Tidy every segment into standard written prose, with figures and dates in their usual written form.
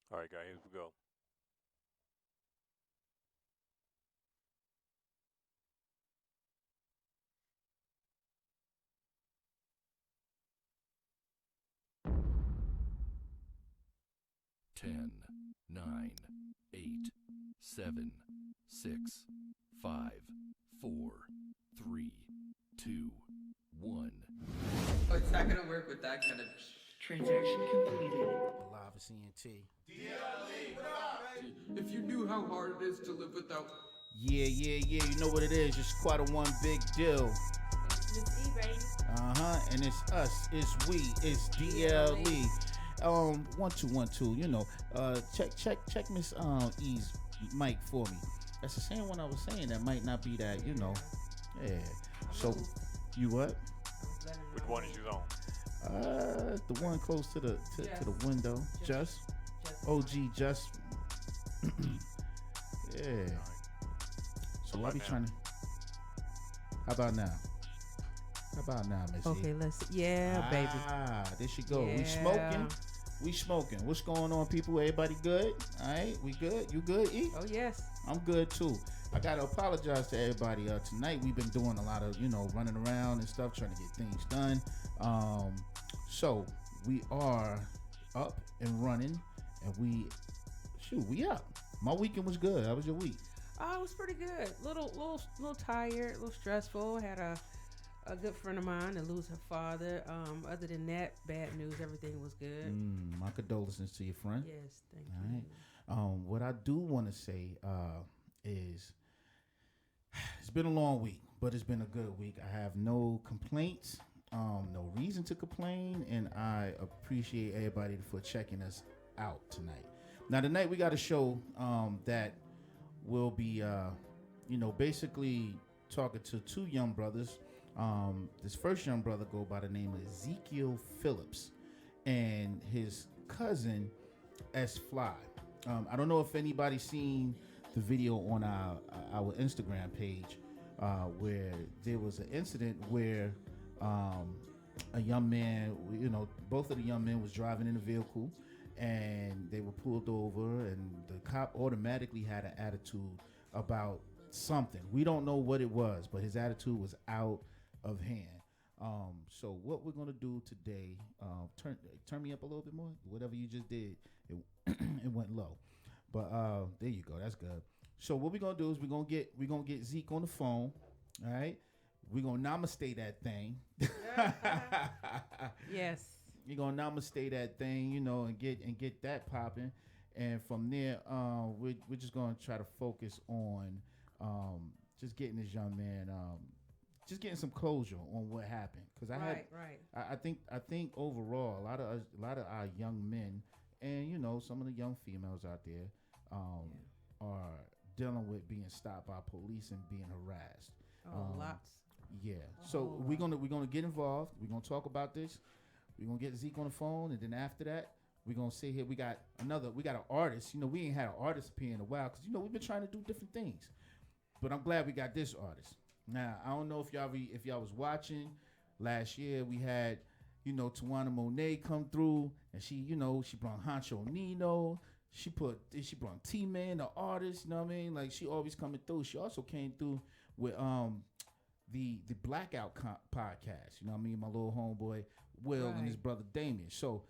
All right, guys, here we go. Ten, nine, 8, 7, 6, 5, 4, 3, 2, 1. Oh, it's not gonna work with that kind of. Transaction completed. Live at CNT. If you knew how hard it is to live without. Yeah. You know what it is. It's quite a one big deal. Miss E, baby. And it's us. It's we. It's DLE. 1 2 1 2. You know. Check Miss E's mic for me. That's the same one I was saying. That might not be that. You know. Yeah. So, you what? Which one is you on? The one close to the window. Just. OG. Just. Yeah. So I be trying to. How about now? Miss E? Okay, baby. Ah, there she go. Yeah. We smoking. What's going on, people? Everybody good? All right, we good? You good, E? Oh, yes. I'm good too. I gotta apologize to everybody. Tonight we've been doing a lot of, running around and stuff, trying to get things done. So we are up and running, and we up. My weekend was good. How was your week? Oh, it was pretty good. Little tired, a little stressful. Had a good friend of mine to lose her father. Other than that, bad news. Everything was good. My condolences to your friend. Yes, thank All you. right. What I do want to say is it's been a long week, but it's been a good week. I have no complaints, no reason to complain, and I appreciate everybody for checking us out tonight. Now, tonight we got a show that will be, basically talking to two young brothers. This first young brother go by the name of Ezekiel Phillips, and his cousin S Fly. I don't know if anybody's seen the video on our Instagram page where there was an incident where a young man, both of the young men was driving in a vehicle, and they were pulled over, and the cop automatically had an attitude about something. We don't know what it was, but his attitude was out of hand. So what we're gonna do today, turn me up a little bit more. Whatever you just did, it it went low, but there you go. That's good. So what we're gonna do is we're gonna get Zeke on the phone. All right, we're gonna namaste that thing. Yes. You're gonna namaste that thing, and get that popping, and from there, we're just gonna try to focus on just getting this young man, just getting some closure on what happened. Because I think overall, a lot of our young men, and some of the young females out there, are dealing with being stopped by police and being harassed. Lots. Yeah. So we're gonna get involved. We're gonna talk about this. We're gonna get Zeke on the phone, and then after that, we're gonna say here we got an artist. We ain't had an artist appear in a while because we've been trying to do different things. But I'm glad we got this artist. Now I don't know if y'all was watching. Last year we had Tawana Monet come through, and she brought Hancho Nino. She brought T-Man, the artist. You know what I mean? Like, she always coming through. She also came through with the Blackout podcast. You know what I mean? My little homeboy Will and his brother Damien. So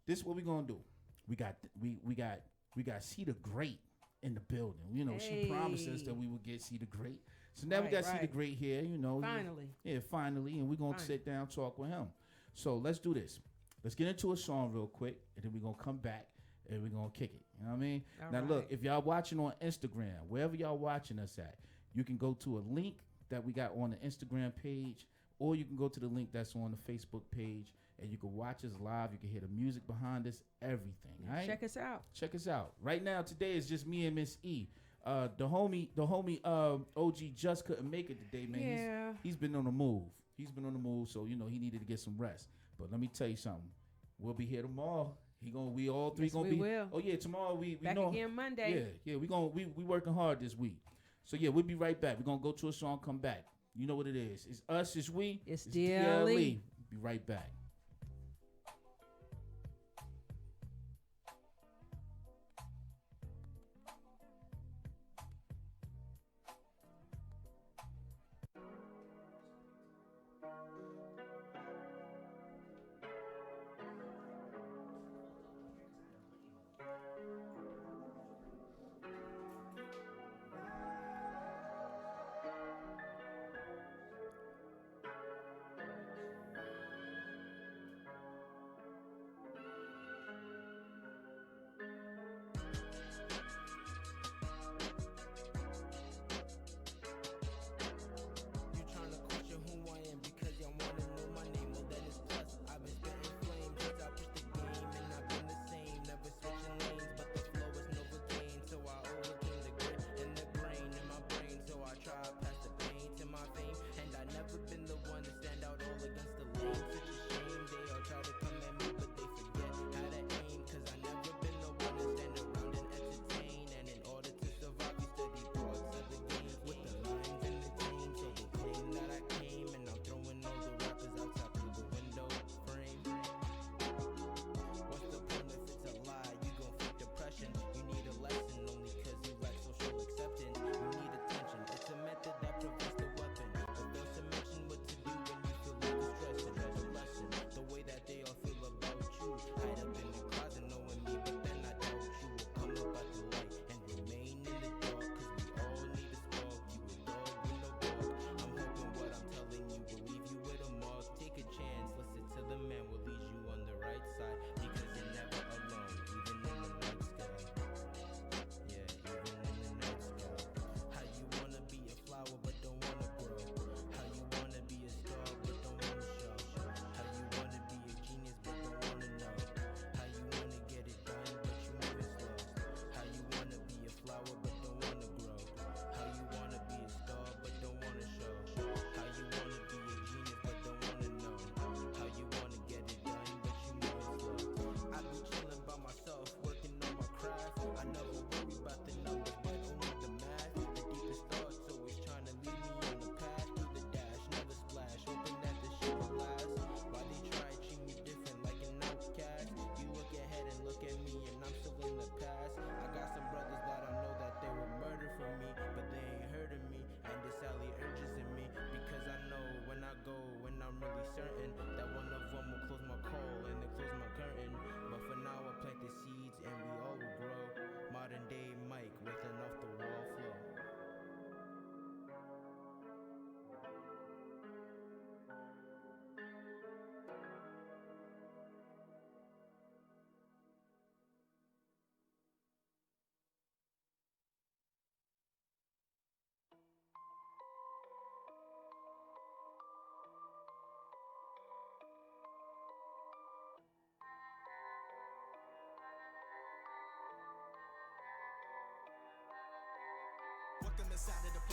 this is what we're gonna do. We got Cedar Great in the building. She promised us that we would get Cedar Great. So now we got Cedar Great here. Finally. Finally, and we're gonna sit down talk with him. So let's do this. Let's get into a song real quick, and then we're gonna come back and we're gonna kick it. You know what I mean? Now look, if y'all watching on Instagram, wherever y'all watching us at, you can go to a link that we got on the Instagram page, or you can go to the link that's on the Facebook page, and you can watch us live. You can hear the music behind us, everything. All right? Check us out. Check us out. Right now, today is just me and Miss E. The homie OG just couldn't make it today, man. Yeah. He's been on the move. So he needed to get some rest. But let me tell you something. We'll be here tomorrow. We all three gonna be. Will. Oh yeah, tomorrow we back know, again Monday. Yeah. We working hard this week. So yeah, we'll be right back. We're gonna go to a song, come back. You know what it is. It's us, it's we. It's DLE. Be right back.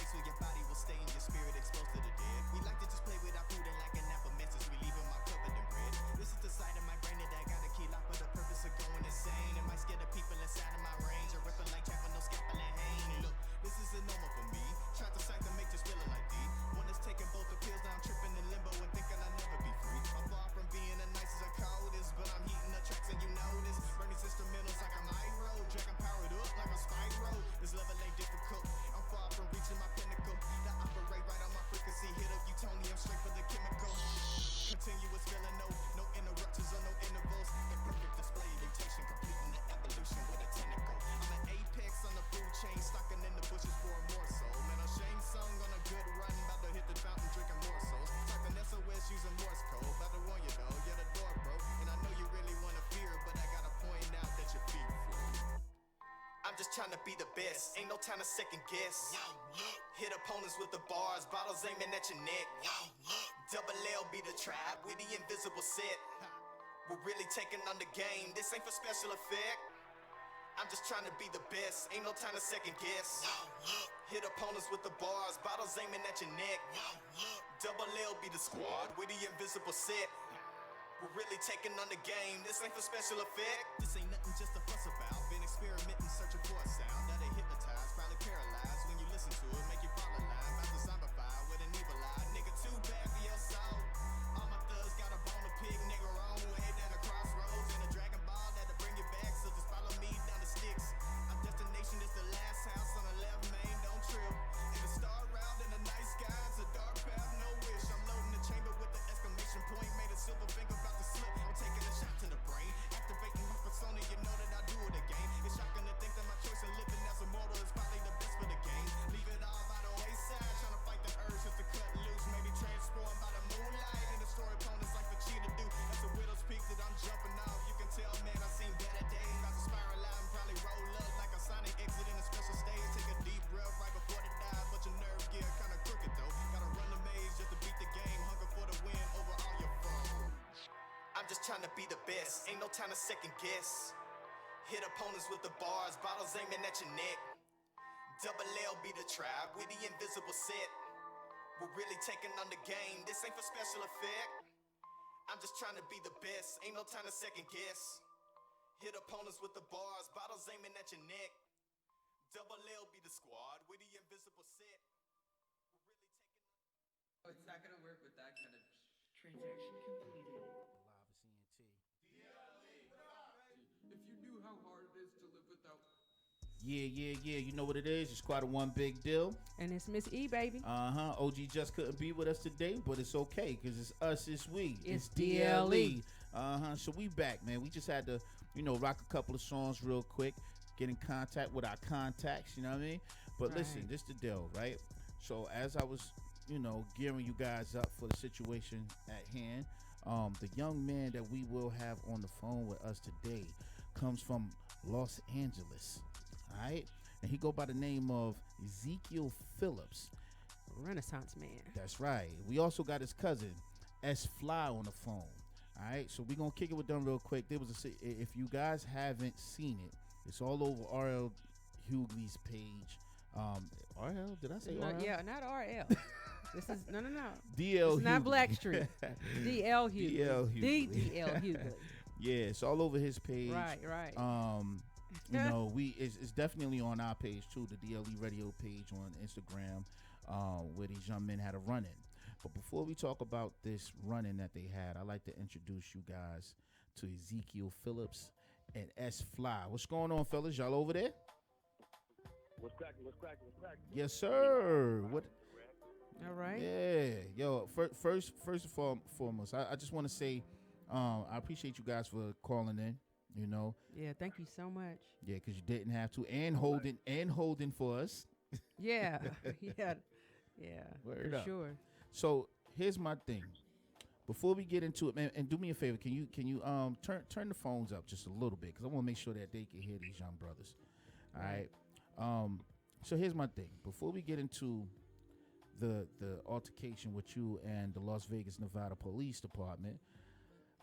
peace when your body will stay and your spirit exposed to the dead. We like to just play with our food and like an apple message. We leave them all covered in bread. This is the side of my brain that I gotta keep locked for the purpose of going insane. It might scare the people inside of my range. Or ripping like Chapel, no scalpel and hang. Look, this is a normal for me. Try to psych to make this feeling like D. One that's taking both the pills, now I'm tripping in limbo and thinking I'll never be free. I'm far from being the nicest or coldest, but I'm heating the tracks and you know this. Burn these instrumentals like a micro, dragging powered up like a spiral. This level ain't difficult. I'm far from reaching my pinnacle. I operate right on my frequency. Hit up Utonium straight for the chemical. Continuous feeling, no interruptions or no intervals. Imperfect display, mutation, completing the evolution with a tentacle. I'm an apex on the food chain, stalking in the bushes for a morsel. Man, a shame song on a good run, about to hit the fountain drinking morsels. Talking SOS using Morse code, about to warn you though, you're the door broke. And I know you really wanna fear, but I gotta point out that your feet float. I'm just trying to be the best, ain't no time to second guess. Hit opponents with the bars, bottles aiming at your neck. Double L be the tribe, we the invisible set. We're really taking on the game, this ain't for special effect. I'm just trying to be the best, ain't no time to second guess. Hit opponents with the bars, bottles aiming at your neck. Double L be the squad, we the invisible set. We're really taking on the game, this ain't for special effect. This ain't nothing just to fuss about. Been experimenting, searching for a sound that'll hypnotize, probably paralyzed when you listen to it, make you fall in line. About to zombify with an evil eye, nigga too bad for your soul. All my thugs got a bone to pick, nigga wrong way down the crossroads. And a Dragon Ball that'll bring you back, so just follow me down the sticks. Our destination is the last house on the left, main, don't trip. And the star route in the night sky, it's a dark path, no wish. I'm loading the chamber with the exclamation point, made a silver finger about to slip. I'm taking a shot to the brain, activating my persona, you know that I do it again. It's shocking to think that my choice in living as a mortal is probably the best for the game. Leave it all by the wayside, trying to fight the urge just to cut loose. Maybe transform by the moonlight and destroy opponents like Vegeta do. That's a widow's peak that I'm jumping off. You can tell, man, I've seen better days. About to spiral out and probably roll up like a Sonic exit in a special stage. Take a deep breath right before the dive, but your nerve gear kinda crooked though. Gotta run the maze just to beat the game. Hunger for the win over all your foes. I'm just trying to be the best, ain't no time to second guess. Hit opponents with the bars, bottles aiming at your neck. Double L be the tribe, we the invisible set. We're really taking on the game, this ain't for special effect. I'm just trying to be the best, ain't no time to second guess. Hit opponents with the bars, bottles aiming at your neck. Double L be the squad, we the invisible set. We're really taking on... Oh, it's not gonna work with that kind of. Transaction completed. If you knew how hard it is to live without. Yeah. You know what it is? It's quite a one big deal. And it's Miss E, baby. OG just couldn't be with us today, but it's okay because it's us, it's we. It's DLE. So we back, man. We just had to, rock a couple of songs real quick, get in contact with our contacts, you know what I mean? But listen, this the deal, right? So as I was, gearing you guys up for the situation at hand, the young man that we will have on the phone with us today comes from Los Angeles, all right? And he go by the name of Ezekiel Phillips. Renaissance man. That's right. We also got his cousin, S. Fly, on the phone. All right, so we're going to kick it with them real quick. If you guys haven't seen it, it's all over R.L. Hughley's page. R.L., did I say No, R.L.? yeah, not R.L. This is, no. D.L. It's not Blackstreet. D.L. Hughley. D.L. Hughley. D.L. Hughley. Yeah, it's all over his page. Right. It's definitely on our page too, the DLE Radio page on Instagram, where these young men had a run-in. But before we talk about this run-in that they had, I'd like to introduce you guys to Ezekiel Phillips and S. Fly. What's going on, fellas? Y'all over there? What's cracking? Yes, sir. What? All right. Yeah. Yo, first and foremost, I just want to say I appreciate you guys for calling in, Yeah, thank you so much. Yeah, because you didn't have to. And holding for us. Yeah. Word for up. sure. So here's my thing. Before we get into it, man, and do me a favor, can you turn the phones up just a little bit, because I want to make sure that they can hear these young brothers. All right. So here's my thing. Before we get into the altercation with you and the Las Vegas, Nevada Police Department,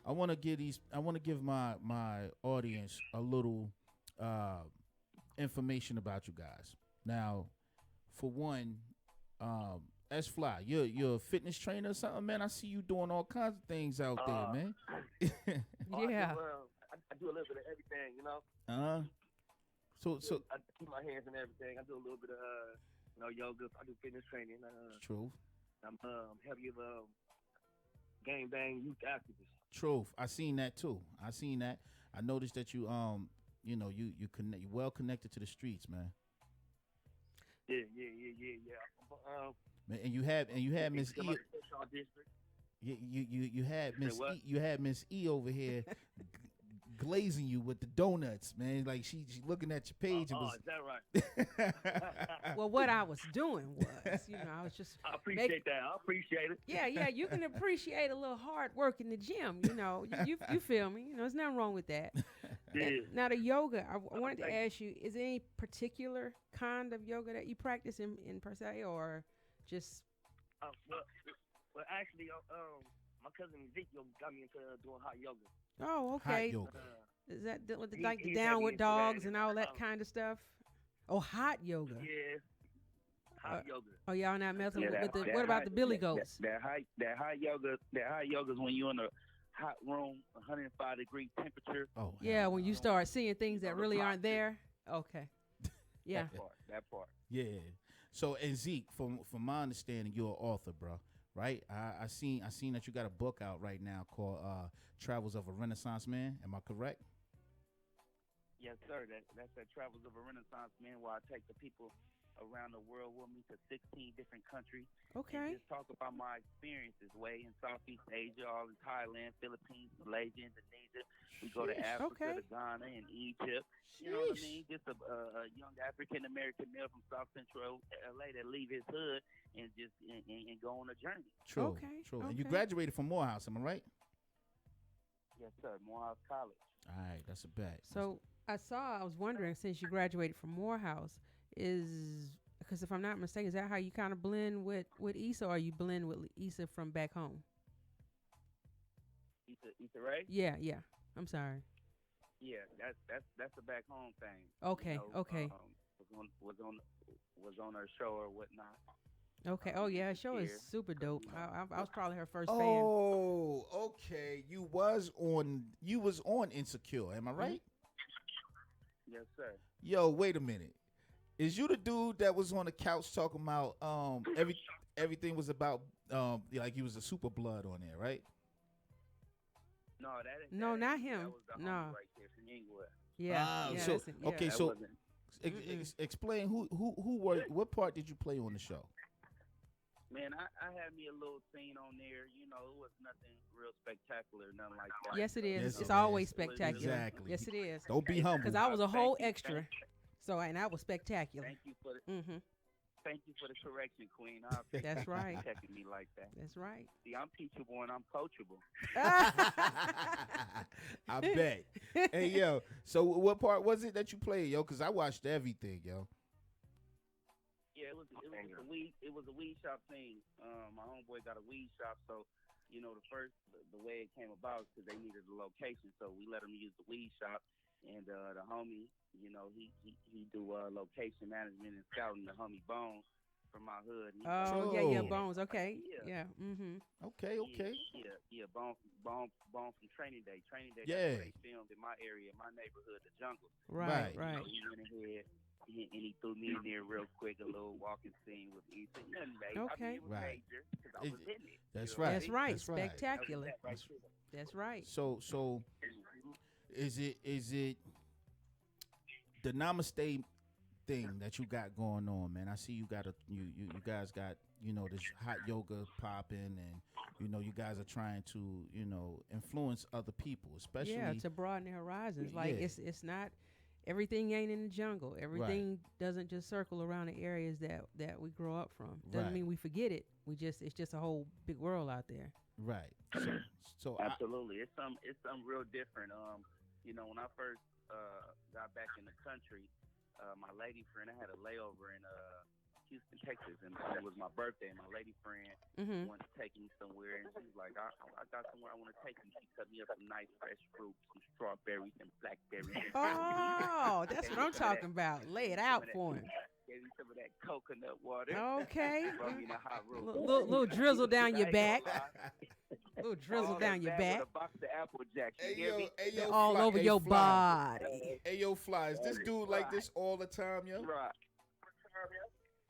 I want to give my audience a little information about you guys. Now, for one, S Fly, you're a fitness trainer or something, man. I see you doing all kinds of things out there, man. Yeah. I do a little bit of everything, you know. So I keep my hands in everything. I do a little bit of yoga. I do fitness training. truth. I'm heavy of gang bang youth activist. Truth. I seen that too. I seen that. I noticed that you you connect, you well connected to the streets, man. Yeah. Man, and you had Miss E. District. You had Miss E over here glazing you with the donuts, man. Like she looking at your page and was. Is that right? Well, what I was doing was, I was just. I appreciate that. I appreciate it. Yeah, you can appreciate a little hard work in the gym. You feel me? There's nothing wrong with that. Yeah. Now the yoga, I wanted to ask you: is there any particular kind of yoga that you practice in per se, or just? Well, actually, my cousin Ezekiel got me into doing hot yoga. Oh, okay. Hot yoga. Is that the He- like the he's downward heavy into dogs that. and all that kind of stuff? Oh, hot yoga. Yeah. Hot yoga. Oh, y'all not messing Yeah, with the. that What about hot- the billy that- goats? That hot yoga is when you're in a hot room, 105-degree temperature. Oh Yeah, hell when no. you start seeing things that know, the really aren't posture. there. Okay. Yeah. That part. Yeah. So, and Zeke, from my understanding, you're an author, bro. Right? I seen that you got a book out right now called Travels of a Renaissance Man. Am I correct? Yes, sir. That's the Travels of a Renaissance Man, where I take the people around the world with me to 16 different countries. Okay. And just talk about my experiences way in Southeast Asia, all in Thailand, Philippines, Malaysia, Indonesia. We go to Sheesh. Africa, Okay. to Ghana, and Egypt. You know what I Sheesh. mean? Just a young African American male from South Central LA that leave his hood and just and go on a journey. True. Okay, True. And you okay. graduated from Morehouse, am I right? Yes, sir. Morehouse College. All right, that's a bet. So I was wondering, since you graduated from Morehouse, because if I'm not mistaken, is that how you kind of blend with Issa, or you blend with Issa from back home? Issa Rae? Yeah. I'm sorry. Yeah, that's a back home thing. Okay, okay. Was on her show or whatnot. Okay. Oh yeah, her show is Here. super dope. I was probably her first fan. Oh, okay. You was on Insecure, am I right? Yes, sir. Yo, wait a minute. Is you the dude that was on the couch talking about everything was about like he was a super blood on there, right? No, that is No, that not is- him. That was the No. homie right there from Inglewood. Yeah. Ah, yeah, so- that's it, yeah. okay, That so- wasn't- Explain who what part did you play on the show? Man, I had me a little scene on there. It was nothing real spectacular, nothing like that. Yes, it is. Yes, It's it always is. spectacular. Exactly. Yes, it is. Don't be humble. Because I was a whole Thank you, extra, and I was spectacular. Thank you for the Mm-hmm. thank you for the correction, Queen. I appreciate That's you right. checking me like that. That's right. See, I'm teachable and I'm coachable. I bet. Hey, yo. So what part was it that you played, yo? Because I watched everything, yo. Yeah, it was a weed shop thing. My homeboy got a weed shop, so the way it came about is because they needed a location, so we let him use the weed shop. And the homie, he do location management and scouting. The homie Bones from my hood. Oh, True. yeah, Bones. Okay. Yeah. Yeah. Mm-hmm. Okay. Yeah. Bones from Training Day. Training Day. Yeah. They filmed in my area, my neighborhood, the jungle. Right. Right. So he went ahead and he threw me in there real quick, a little walking scene with Ethan. Nothing major. Okay. It was Right. major because I was in it. That's You know what I right. That's mean? right. That's right. Spectacular. That right there. That's right. So is it the Namaste thing that you got going on, man? I see you got you guys got this hot yoga popping, and you guys are trying to influence other people, especially Yeah, to broaden their horizons. Like Yeah. it's not everything ain't in the jungle. Everything doesn't just circle around the areas that we grow up from. Doesn't Right. mean we forget it. It's just a whole big world out there. right. So Absolutely, it's something real different. When I first got back in the country, my lady friend, I had a layover in Houston, Texas, and it was my birthday. And my lady friend Mm-hmm. wanted to take me somewhere, and she was like, "I got somewhere I want to take you." She cut me up some nice fresh fruit, some strawberries and blackberries. Oh, that's what I'm talking about. Lay it out for him. Gave me some of that coconut water. Okay. Throw me in the hot room. Little drizzle down your I ain't back. gonna lie. Little drizzle All down that your bad back. with a box of Apple Jacks. You Hey hear me? yo, All Fly, over hey, your Fly. body. Hey yo, Fly, is this dude like this all the time, yo? Right.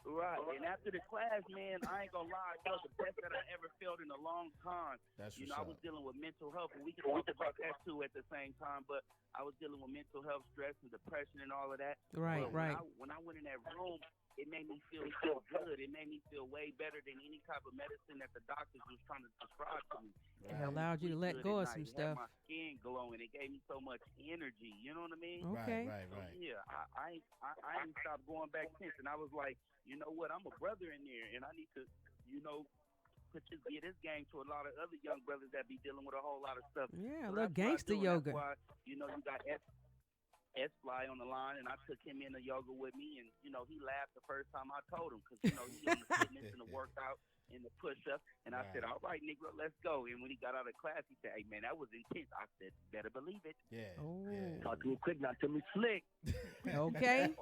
Right. And after the class, man, I ain't gonna lie, I felt the best that I ever felt in a long time. That's You what's know, I up. was dealing with mental health, and we can talk about that too at the same time. But I was dealing with mental health, stress, and depression, and all of that. Right, But right. When I went in that room, it made me feel so good. It made me feel way better than any type of medicine that the doctors was trying to prescribe to me. It allowed you to let go of some It stuff. had my skin glowing. It gave me so much energy. You know what I mean? Okay. Right. So, yeah, I ain't stopped going back since, and I was like, you know what? I'm a brother in there, and I need to, you know, get this game to a lot of other young brothers that be dealing with a whole lot of stuff. Yeah, a So little that's what I gangster do, and yoga. That's why, you know, you got S Fly on the line, and I took him in the yoga with me, and you know, he laughed the first time I told him because you know he on the fitness and the workout and the push-ups, and I said, all right, Negro, let's go. And when he got out of class, he said, hey man, that was intense. I said, better believe it. Yeah. Oh. Yeah. Talk to me quick, not to me slick. Okay.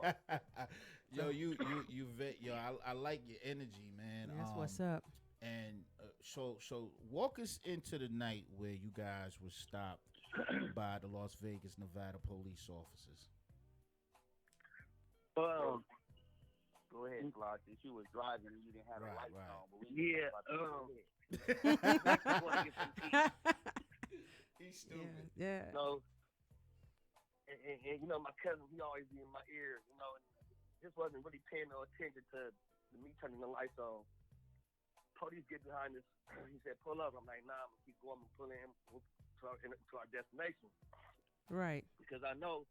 Yo, I like your energy, man. That's what's up. And so walk us into the night where you guys were stopped by the Las Vegas, Nevada police officers. Go ahead, Fly. Since you was driving and you didn't have the lights on, but we He's stupid. Yeah. So, and you know, my cousin, he always be in my ear, you know, and just wasn't really paying no attention to me turning the lights on. Police get behind us. He said, pull up. I'm like, nah, I'm going to keep going and pull in to our destination. Right. Because I know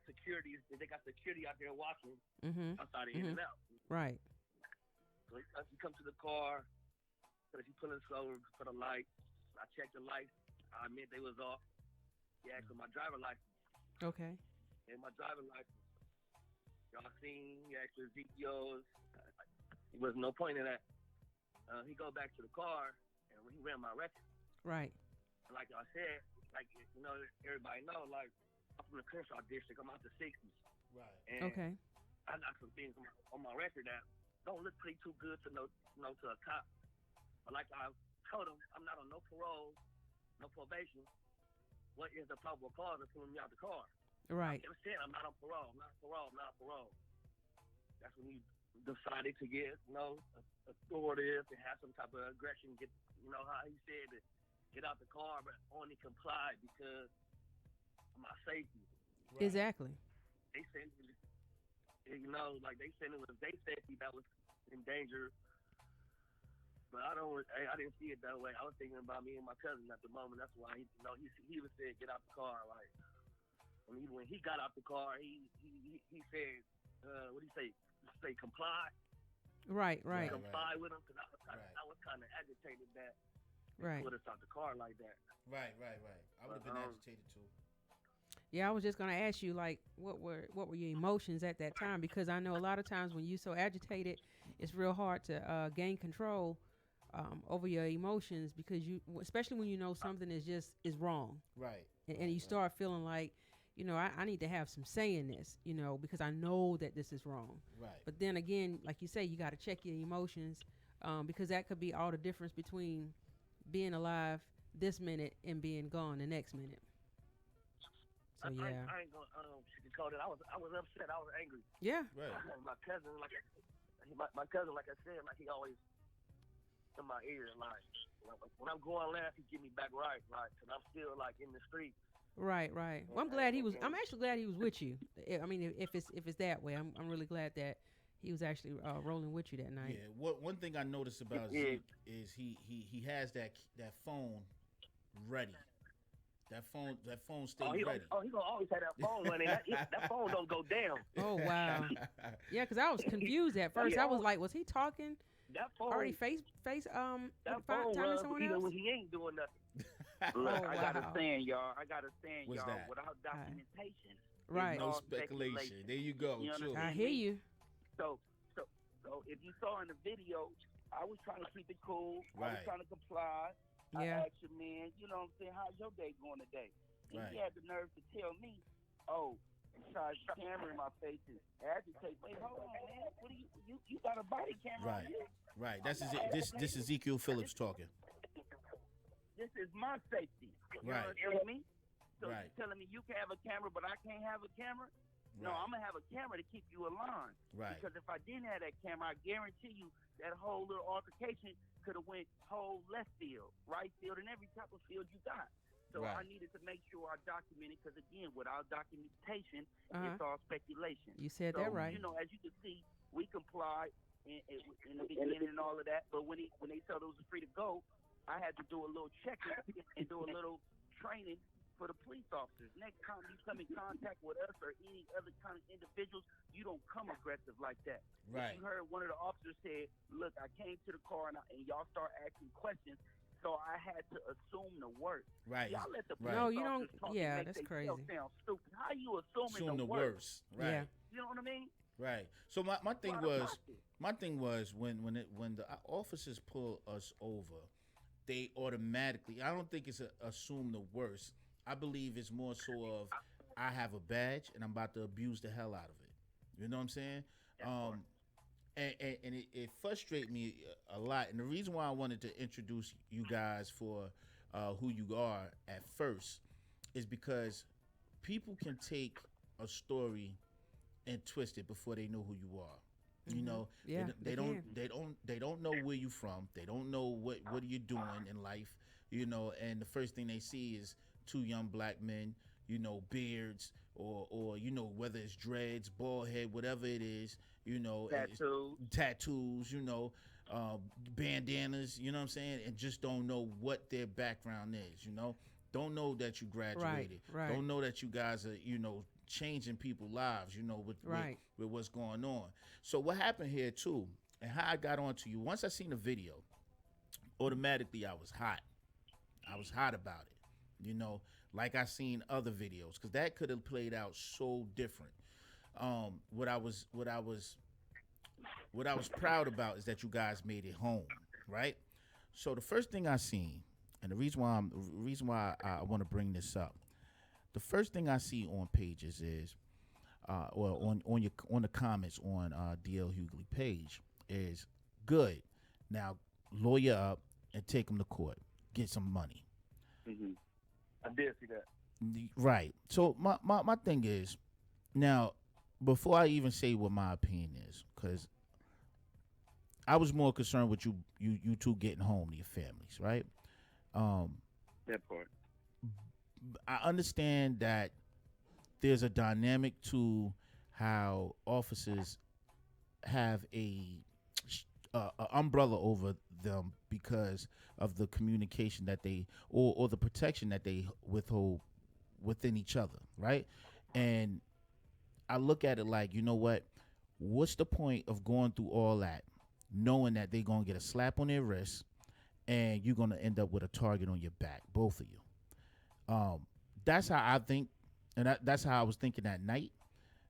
security, they got security out there watching outside in and out. Right. So he comes to the car, so he pulling us over for the lights. I checked the lights. I admit they was off. He asked for my driver license. Okay. And my driver license. Y'all seen, he asked for his VPOs. There was no point in that. He go back to the car, and when he ran my record, Right. like I said, like, you know, everybody know, like, I'm from the Crenshaw district. I'm out the 60s. Right. And Okay. I got some things on my record that don't look pretty too good to know to a cop. But like I told him, I'm not on no parole, no probation. What is the probable cause of pulling me out the car? Right. I never said I'm not on parole. I'm not on parole. I'm not on parole. That's when he decided to get, you know, authoritative and have some type of aggression. Get, you know, how he said to get out the car, but only complied because of my safety. Right. Exactly. They said, you know, like they said it was their safety that was in danger. But I didn't see it that way. I was thinking about me and my cousin at the moment. That's why he was saying get out the car. Like when he got out the car, he said, what did he say? Say comply. Right. Right. Comply with him because I was kind of agitated that Right. put us out the car like that. Right. I would have been agitated too. Yeah, I was just gonna ask you, like, what were your emotions at that time? Because I know a lot of times when you're so agitated, it's real hard to gain control over your emotions because especially when you know something is wrong. Right. And you start feeling like, you know, I need to have some say in this, you know, because I know that this is wrong. Right. But then again, like you say, you got to check your emotions because that could be all the difference between being alive this minute and being gone the next minute. So yeah. I ain't gonna sugarcoat it. I was upset. I was angry. Yeah. Right. My cousin, like I said, like he always in my ear, like when I'm going left, he get me back right, like, cause I'm still like in the street. Right. Well, I'm actually glad he was with you. I mean, if it's that way, I'm really glad that he was actually rolling with you that night. Yeah. One thing I noticed about Zeke is he has that phone ready. That phone stays ready. He gonna always have that phone running. That phone don't go down. Oh wow. Yeah, because I was confused at first. I was like, was he talking? That phone already face that phone runs even when he ain't doing nothing. Look, Oh, I got a wow. saying, y'all. What's that? Without documentation, Right. No all speculation. There you go. You True. I hear you. So if you saw in the video, I was trying to keep it cool. I was Right. trying to comply. Yeah. I asked your man, you know what I'm saying, how's your day going today? And Right. he had the nerve to tell me, oh, shines the camera in my face and agitate. Wait, hold on, man. What do you got a body camera on you? Right. This is Ezekiel Phillips talking. This is my safety. You Right. understand me? So Right. you're telling me you can have a camera, but I can't have a camera? No, Right. I'm going to have a camera to keep you aligned. Right. Because if I didn't have that camera, I guarantee you that whole little altercation could have went whole left field, right field, and every type of field you got. So Right. I needed to make sure I documented, because, again, without documentation, Uh-huh. it's all speculation. You said So, that right. you know, as you can see, we complied in the beginning and all of that. But when they told us it was free to go, I had to do a little checking and do a little training for the police officers. Next time you come in contact with us or any other kind of individuals, you don't come aggressive like that. Right. You heard one of the officers said, look, I came to the car and y'all start asking questions, so I had to assume the worst. Right. Y'all let the Right. police No, you officers don't- talk yeah, and make that's themselves crazy. sound stupid. How you assuming Assume the worst. Right. Yeah. You know what I mean? Right. So my thing Out of was pocket. when the officers pull us over, they automatically. I don't think it's assume the worst. I believe it's more so of I have a badge and I'm about to abuse the hell out of it. You know what I'm saying? And it frustrates me a lot. And the reason why I wanted to introduce you guys for who you are at first is because people can take a story and twist it before they know who you are. You know, Yeah, they they don't know where you from. They don't know what are you doing in life. You know, and the first thing they see is two young black men. You know, beards or you know, whether it's dreads, bald head, whatever it is. You know, tattoos. You know, bandanas. You know what I'm saying? And just don't know what their background is. You know, don't know that you graduated. Right. Don't know that you guys are, you know, changing people's lives, you know, with what's going on. So what happened here too, and how I got onto you, once I seen the video, automatically I was hot. I was hot about it, you know, like I seen other videos, because that could have played out so different. What I was proud about is that you guys made it home, right? So the first thing I seen, and the reason why I want to bring this up, the first thing I see on pages is, on the comments on DL Hughley page is good. Now lawyer up and take him to court, get some money. Mm-hmm. I did see that. Right. So my thing is, now before I even say what my opinion is, because I was more concerned with you two getting home to your families, right? That part. I understand that there's a dynamic to how officers have a umbrella over them because of the communication that they or the protection that they withhold within each other, right? And I look at it like, you know what? What's the point of going through all that, knowing that they're gonna get a slap on their wrist and you're gonna end up with a target on your back, both of you? That's how I think, and that's how I was thinking that night,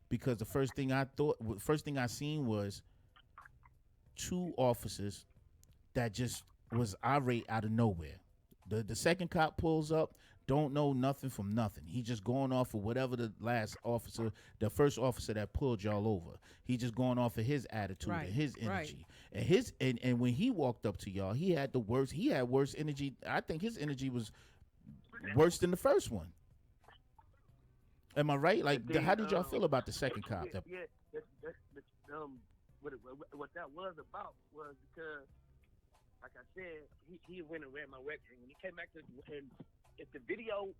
because the first thing I seen was two officers that just was irate out of nowhere. The second cop pulls up, don't know nothing from nothing. He just going off of whatever the first officer that pulled y'all over. He just going off of his attitude and his energy. And when he walked up to y'all, he had worse energy. I think his energy was worse than the first one. Am I right? Like, how did y'all feel about the second cop? What that was about was because, like I said, he went and ran my record. And when he came back and if the video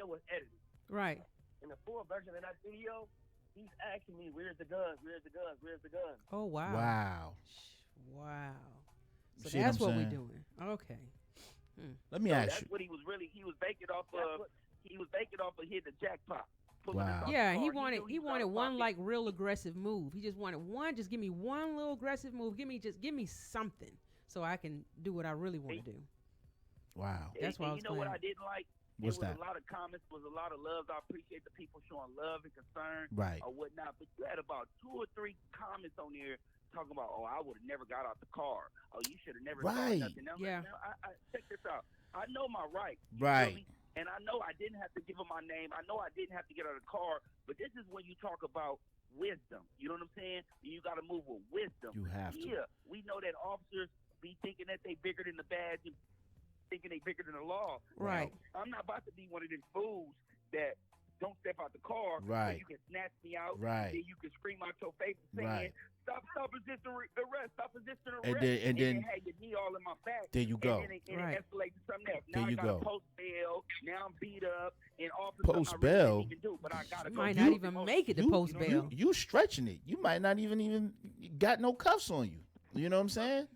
was edited. Right. In the full version of that video, he's asking me, where's the guns? Where's the guns? Where's the guns? Oh, wow. Wow. So See that's what what I'm we're saying? doing. Okay. Let me ask that's you. what he was banking off of. He was banking off of hitting the jackpot. Wow. Yeah, he wanted one like real aggressive move. He just wanted one. Just give me one little aggressive move. Give me something so I can do what I really want to do. Wow. That's why I was you know what I didn't like? What's it was that? a lot of comments, was a lot of love. I appreciate the people showing love and concern Right. or whatnot. But you had about 2 or 3 comments on there talking about, oh, I would have never got out the car. Oh, you should have never Right. done nothing. Now, Yeah. Now, I check this out. I know my rights. You Right. feel me? And I know I didn't have to give him my name. I know I didn't have to get out of the car. But this is when you talk about wisdom. You know what I'm saying? You got to move with wisdom. You have to. Yeah, we know that officers be thinking that they bigger than the badge and thinking they bigger than the law. Right. Now, I'm not about to be one of them fools that don't step out the car. Right. So you can snatch me out. Right. Then you can scream out your face saying, Right. Stop resisting arrest. Stop resisting arrest. And then have your knee all in my back. there you go. And then it Right. escalates to something else. There Now you I got go. to post bail. Now I'm beat up. And officer, Post I really bail? can't even do, but I gotta You go. might You- not even make it to post bail. You stretching it. You might not even got no cuffs on you. You know what I'm saying?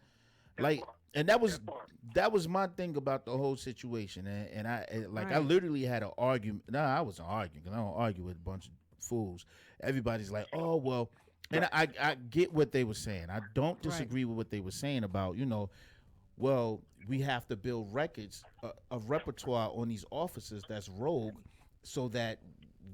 Like, and that was my thing about the whole situation. And I I Right. literally had an argument. No, I wasn't arguing. 'Cause I don't argue with a bunch of fools. Everybody's like, oh well, and I get what they were saying. I don't disagree with what they were saying about, well, we have to build records, a repertoire on these officers that's rogue, so that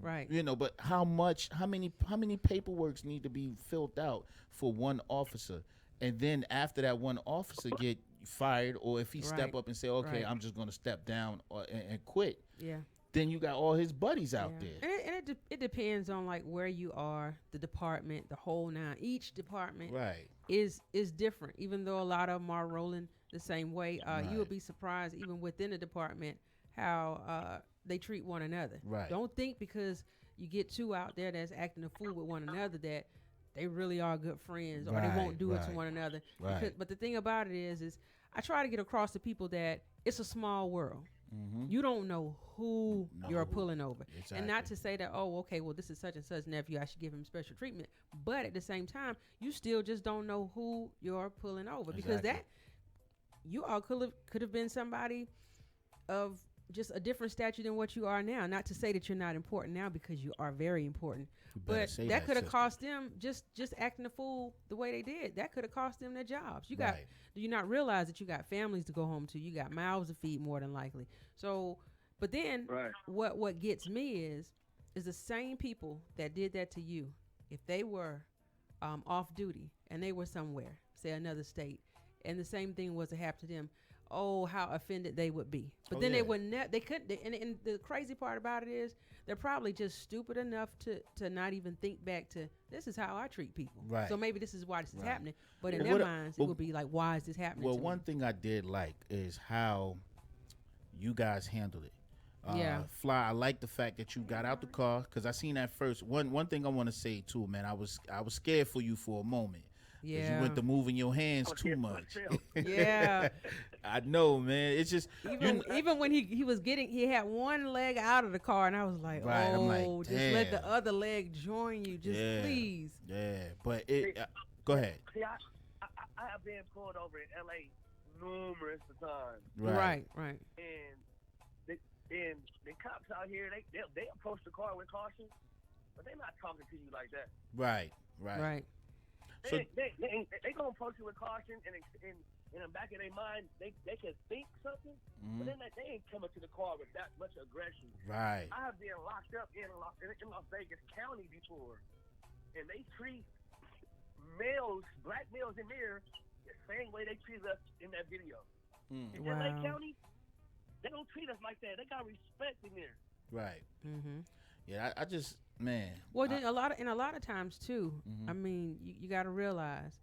Right. But how many paperworks need to be filled out for one officer, and then after that one officer get fired, or if he step Right. up and say, okay, Right. I'm just going to step down and quit, Yeah. then you got all his buddies out Yeah. there. And it depends on like where you are, the department, the whole nine. Each department Right. is different, even though a lot of them are rolling the same way. You will Right. be surprised even within the department how they treat one another. Right. Don't think because you get two out there that's acting a fool with one another that they really are good friends, or they won't do it to Right. one another. Right. But the thing about it is I try to get across to people that it's a small world. Mm-hmm. You don't know who you're pulling over. Exactly. And not to say that, oh, okay, well, this is such and such nephew, I should give him special treatment. But at the same time, you still just don't know who you're pulling over. Because Exactly. that, you all could have been somebody of just a different stature than what you are now. Not to say that you're not important now, because you are very important. You better But say that could have sister. cost them just acting a fool the way they did. That could have cost them their jobs. Right. Do you not realize that you got families to go home to? You got mouths to feed, more than likely. So, but then Right. what gets me is the same people that did that to you, if they were off duty and they were somewhere, say another state, and the same thing was to happen to them, oh, how offended they would be. But Oh, then yeah. they would they couldn't. And the crazy part about it is they're probably just stupid enough to not even think back to, this is how I treat people. Right. So maybe this is why this is Right. happening. But in Well, their what- minds, well- it would be like, why is this happening Well, to one me? thing I did like is how you guys handled it. Yeah. Fly, I like the fact that you got out the car, because I seen that first. One thing I want to say too, man, I was scared for you for a moment. 'Cause Yeah. you went to moving your hands I was too scared for much. myself. Yeah. I know, man. It's just Even when he was he had one leg out of the car, and I was like, Right, I'm like, oh, just let the damn. other leg join you, just Yeah. please. yeah. But it. Go ahead. See, I have been pulled over in LA numerous of times, Right. and the cops out here they approach the car with caution, but they're not talking to you like that. Right. So They gonna approach you with caution, and in the back of their mind, they can think something, but then they ain't coming to the car with that much aggression. right. I have been locked up in Las Vegas County before, and they treat black males in there the same way they treat us in that video. In LA Wow. County, they don't treat us like that. They got respect in there. Right. Mm-hmm. Yeah. I just, man. Well, then a lot of times too. Mhm. I mean, you got to realize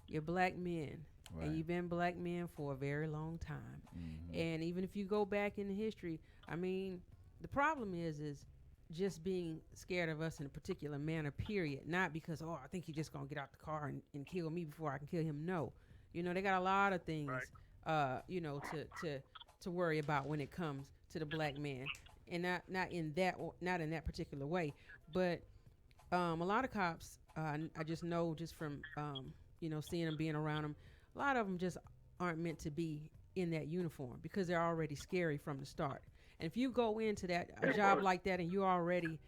you're black men, Right. and you've been black men for a very long time. Mhm. And even if you go back in history, I mean, the problem is just being scared of us in a particular manner, period. Not because, oh, I think he's just going to get out the car and kill me before I can kill him. No. They got a lot of things, to worry about when it comes to the black man. And not in that particular way. But a lot of cops, I just know just from, seeing them, being around them, a lot of them just aren't meant to be in that uniform because they're already scary from the start. And if you go into a job like that and you're already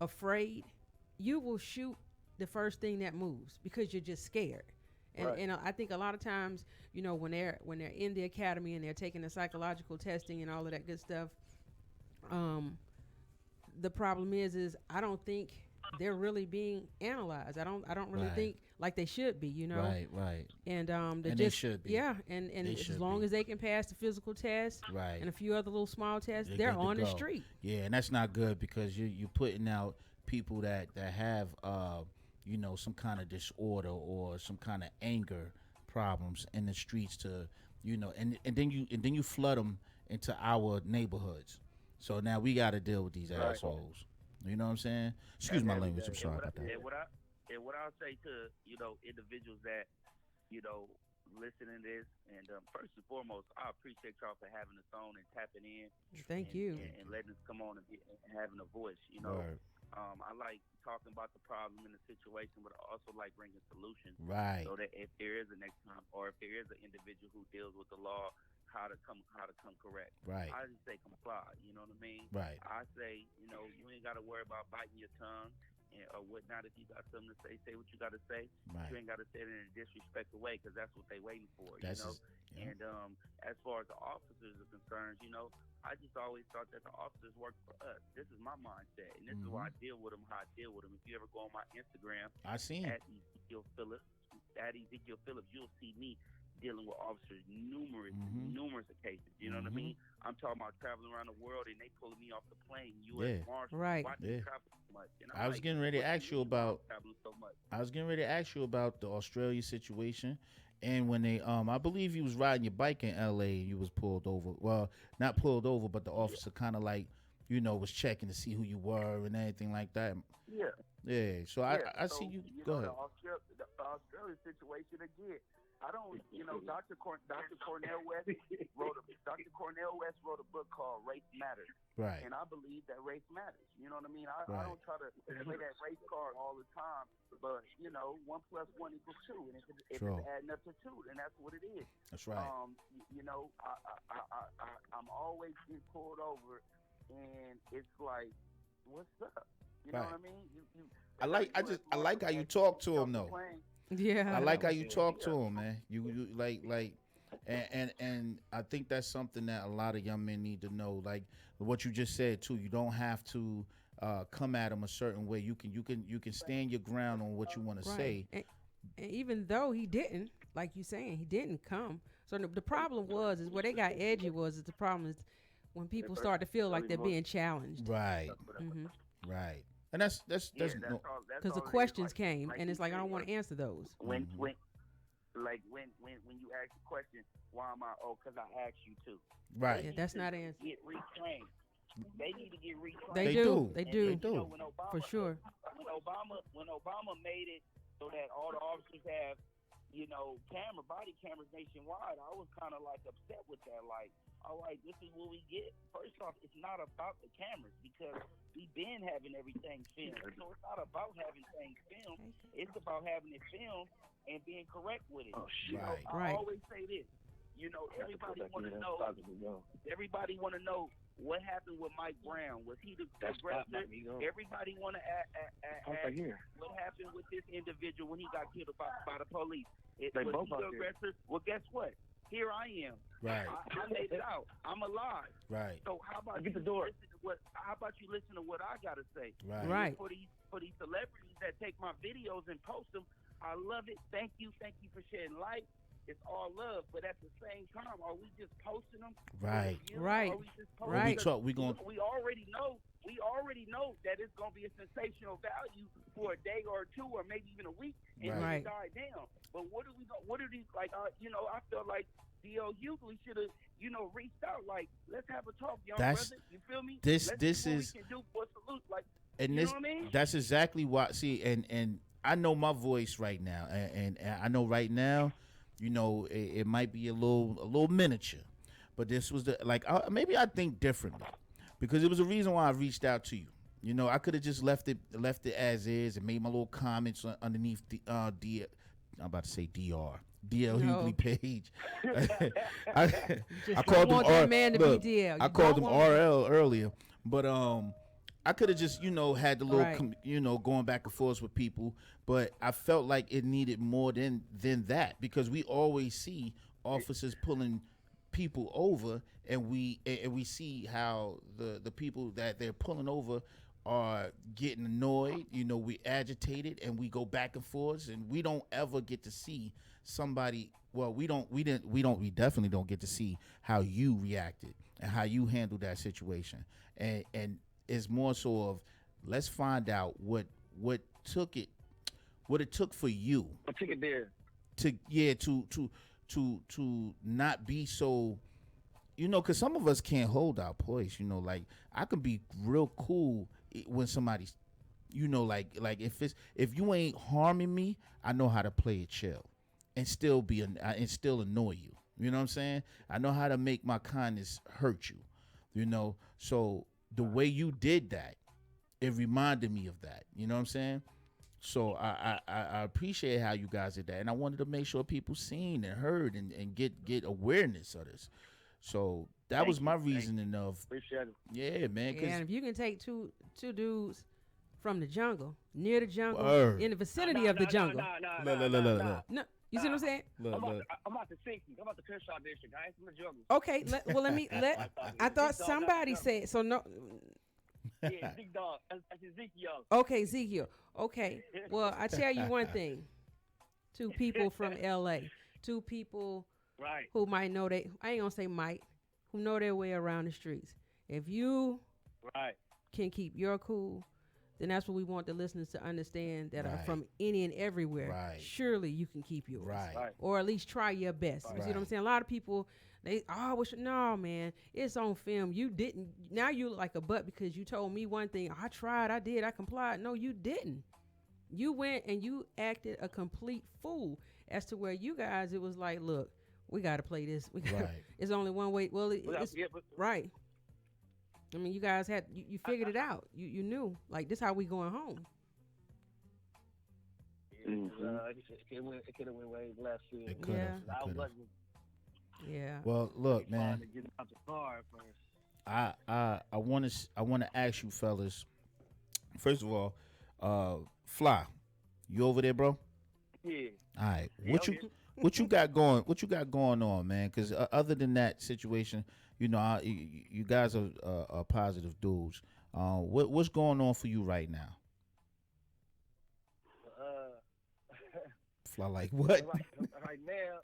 afraid, you will shoot the first thing that moves because you're just scared. And, Right. and I think a lot of times, when they're in the academy and they're taking the psychological testing and all of that good stuff, the problem is I don't think they're really being analyzed. I don't really Right. think like they should be, you know. Right. And And they should be. Yeah, and They as should long be. as they can pass the physical test Right. and a few other little small tests, They're they're good to on the go. street. Yeah, and that's not good because you're putting out people that have some kind of disorder or some kind of anger problems in the streets to and then you flood them into our neighborhoods. So now we got to deal with these assholes. You know what I'm saying? Excuse my language. I'm sorry about that. And what I'll say to individuals that listening to this, and first and foremost, I appreciate y'all for having us on and tapping in. Thank you. And letting us come on and having a voice. Right. I like talking about the problem and the situation, but I also like bringing solutions. Right. So that if there is a next time, or if there is an individual who deals with the law, how to come correct. Right. I just say comply. You know what I mean? Right. I say, you ain't got to worry about biting your tongue or whatnot. If you got something to say what you got to say. Right. You ain't got to say it in a disrespectful way because that's what they waiting for. That's And as far as the officers are concerned, I just always thought that the officers work for us. This is my mindset, and this is why I deal with them how I deal with them. If you ever go on my Instagram, I seen at Ezekiel Phillips, you'll see me dealing with officers numerous occasions. You know what I mean? I'm talking about traveling around the world, and they pulling me off the plane. U.S. Marshals, Right. why do you travel so much? And I was getting ready to ask you about. traveling so much. I was getting ready to ask you about the Australia situation, and when they I believe you was riding your bike in L.A. and you was pulled over. Well, not pulled over, but the officer kind of like was checking to see who you were and everything like that. Yeah. Yeah. So I see you. Go ahead. The Australia situation again. I don't, Dr. Cornell West wrote a book called Race Matters. Right. And I believe that race matters. You know what I mean? I don't try to play that race card all the time, but 1 + 1 = 2. And if it's adding up to 2, then that's what it is. That's right. I'm always getting pulled over, and it's like, what's up? You know what I mean? I like how you talk to him though. Yeah. I like how you talk to him, man. You like, and I think that's something that a lot of young men need to know. Like what you just said too. You don't have to come at them a certain way. You can stand your ground on what you want to say. And even though he didn't, like you saying, he didn't come. So the problem is where they got edgy is the problem is when people start to feel like they're being challenged. Right. Right. And that's because the questions came, and it's like I don't want to answer those. When you ask the question, why am I? Oh, because I asked you to. Right. Yeah, that's not an answer. Get retrained. They need to get retrained. They do. They do. When Obama, for sure. When Obama made it so that all the officers have, body cameras nationwide, I was kind of like upset with that. Like, all right, this is what we get. First off, it's not about the cameras because we've been having everything filmed. So it's not about having things filmed. It's about having it filmed and being correct with it. Oh, shit. Right. I always say this. Everybody want to know. Everybody want to know what happened with Mike Brown. Was he the aggressor? Everybody want to ask what happened with this individual when he got killed by the police. Was he the aggressor? Well, guess what? Here I am. Right. I made it out. I'm alive. Right. So how about you listen to what I gotta say? Right. For these celebrities that take my videos and post them, I love it. Thank you for shedding light. It's all love, but at the same time, are we just posting them? Right. Right. Are we just posting Right. We already know that it's gonna be a sensational value for a day or two, or maybe even a week, and Right. then die down. But what are these like? I feel like DL Hughley should have, reached out. Like, let's have a talk, young brother. You feel me? This see what is. we can do for salute. Like, And you this, know what I mean? that's exactly why. See, and I know my voice right now, and I know right now, it might be a little miniature, but this was maybe I think differently, because it was a reason why I reached out to you. I could have just left it as is and made my little comments underneath the I'm about to say DL Hughley page. I called him that man to be DL. I called him RL earlier, but I could have just had the little Right. going back and forth with people, but I felt like it needed more than that, because we always see officers pulling people over, and we see how the people that they're pulling over are getting annoyed. You know, we agitated and we go back and forth, and we don't ever get to see somebody. Well, we definitely don't get to see how you reacted and how you handled that situation. And it's more so of, let's find out what it took for you. What took it there? To not be so, you know, because some of us can't hold our voice. You know, like I can be real cool when somebody's, you know, like if you ain't harming me, I know how to play it chill and still annoy you. You know what I'm saying? I know how to make my kindness hurt you. You know, so the way you did that, it reminded me of that. You know what I'm saying? So I appreciate how you guys did that, and I wanted to make sure people seen and heard and get awareness of this. So that was my reasoning of, appreciate it. Yeah, man. Yeah, and if you can take two dudes from the jungle, near the jungle, Word. in the vicinity of the jungle. No, you see what I'm saying? I'm about to sink you. I'm about to curse out this shit, guys. I'm in the jungle. Okay, I thought somebody said so. No. Yeah, Zeke Dog. That's Ezekiel. Okay, Ezekiel. Okay. Well, I tell you one thing. Two people from L.A. Two people right who might know I ain't gonna say might, who know their way around the streets. If you can keep your cool, then that's what we want the listeners to understand that are from any and everywhere. Right. Surely you can keep yours. Right. Or at least try your best. You see what I'm saying? A lot of people, no, man, it's on film. You didn't. Now you look like a butt because you told me one thing. I tried, I did, I complied. No, you didn't. You went and you acted a complete fool as to where you guys, it was like, look, we got to play this. It's only one way. Well, it's right. I mean, you guys had, you figured it out. You knew, like, this how we going home. It could have went way left field. It could have. Yeah. Well, look, man. I want to ask you fellas. First of all, Fly, you over there, bro? Yeah. All right. What you got going? What you got going on, man? Because other than that situation, you know, you guys are positive dudes. What's going on for you right now? Fly like what? Right now,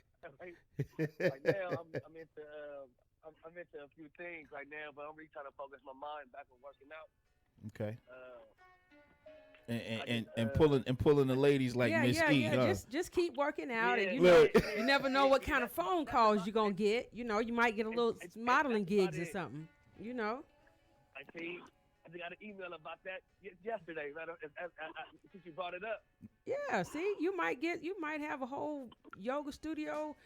I'm into a few things right now, but I'm really trying to focus my mind back on working out. Okay. And pulling the ladies like Miss E. Yeah. Just keep working out, and you never know what kind of phone calls you're gonna get. You know, you might get a little modeling gigs or something. You know. I got an email about that yesterday. Since you brought it up. Yeah, see, you might have a whole yoga studio,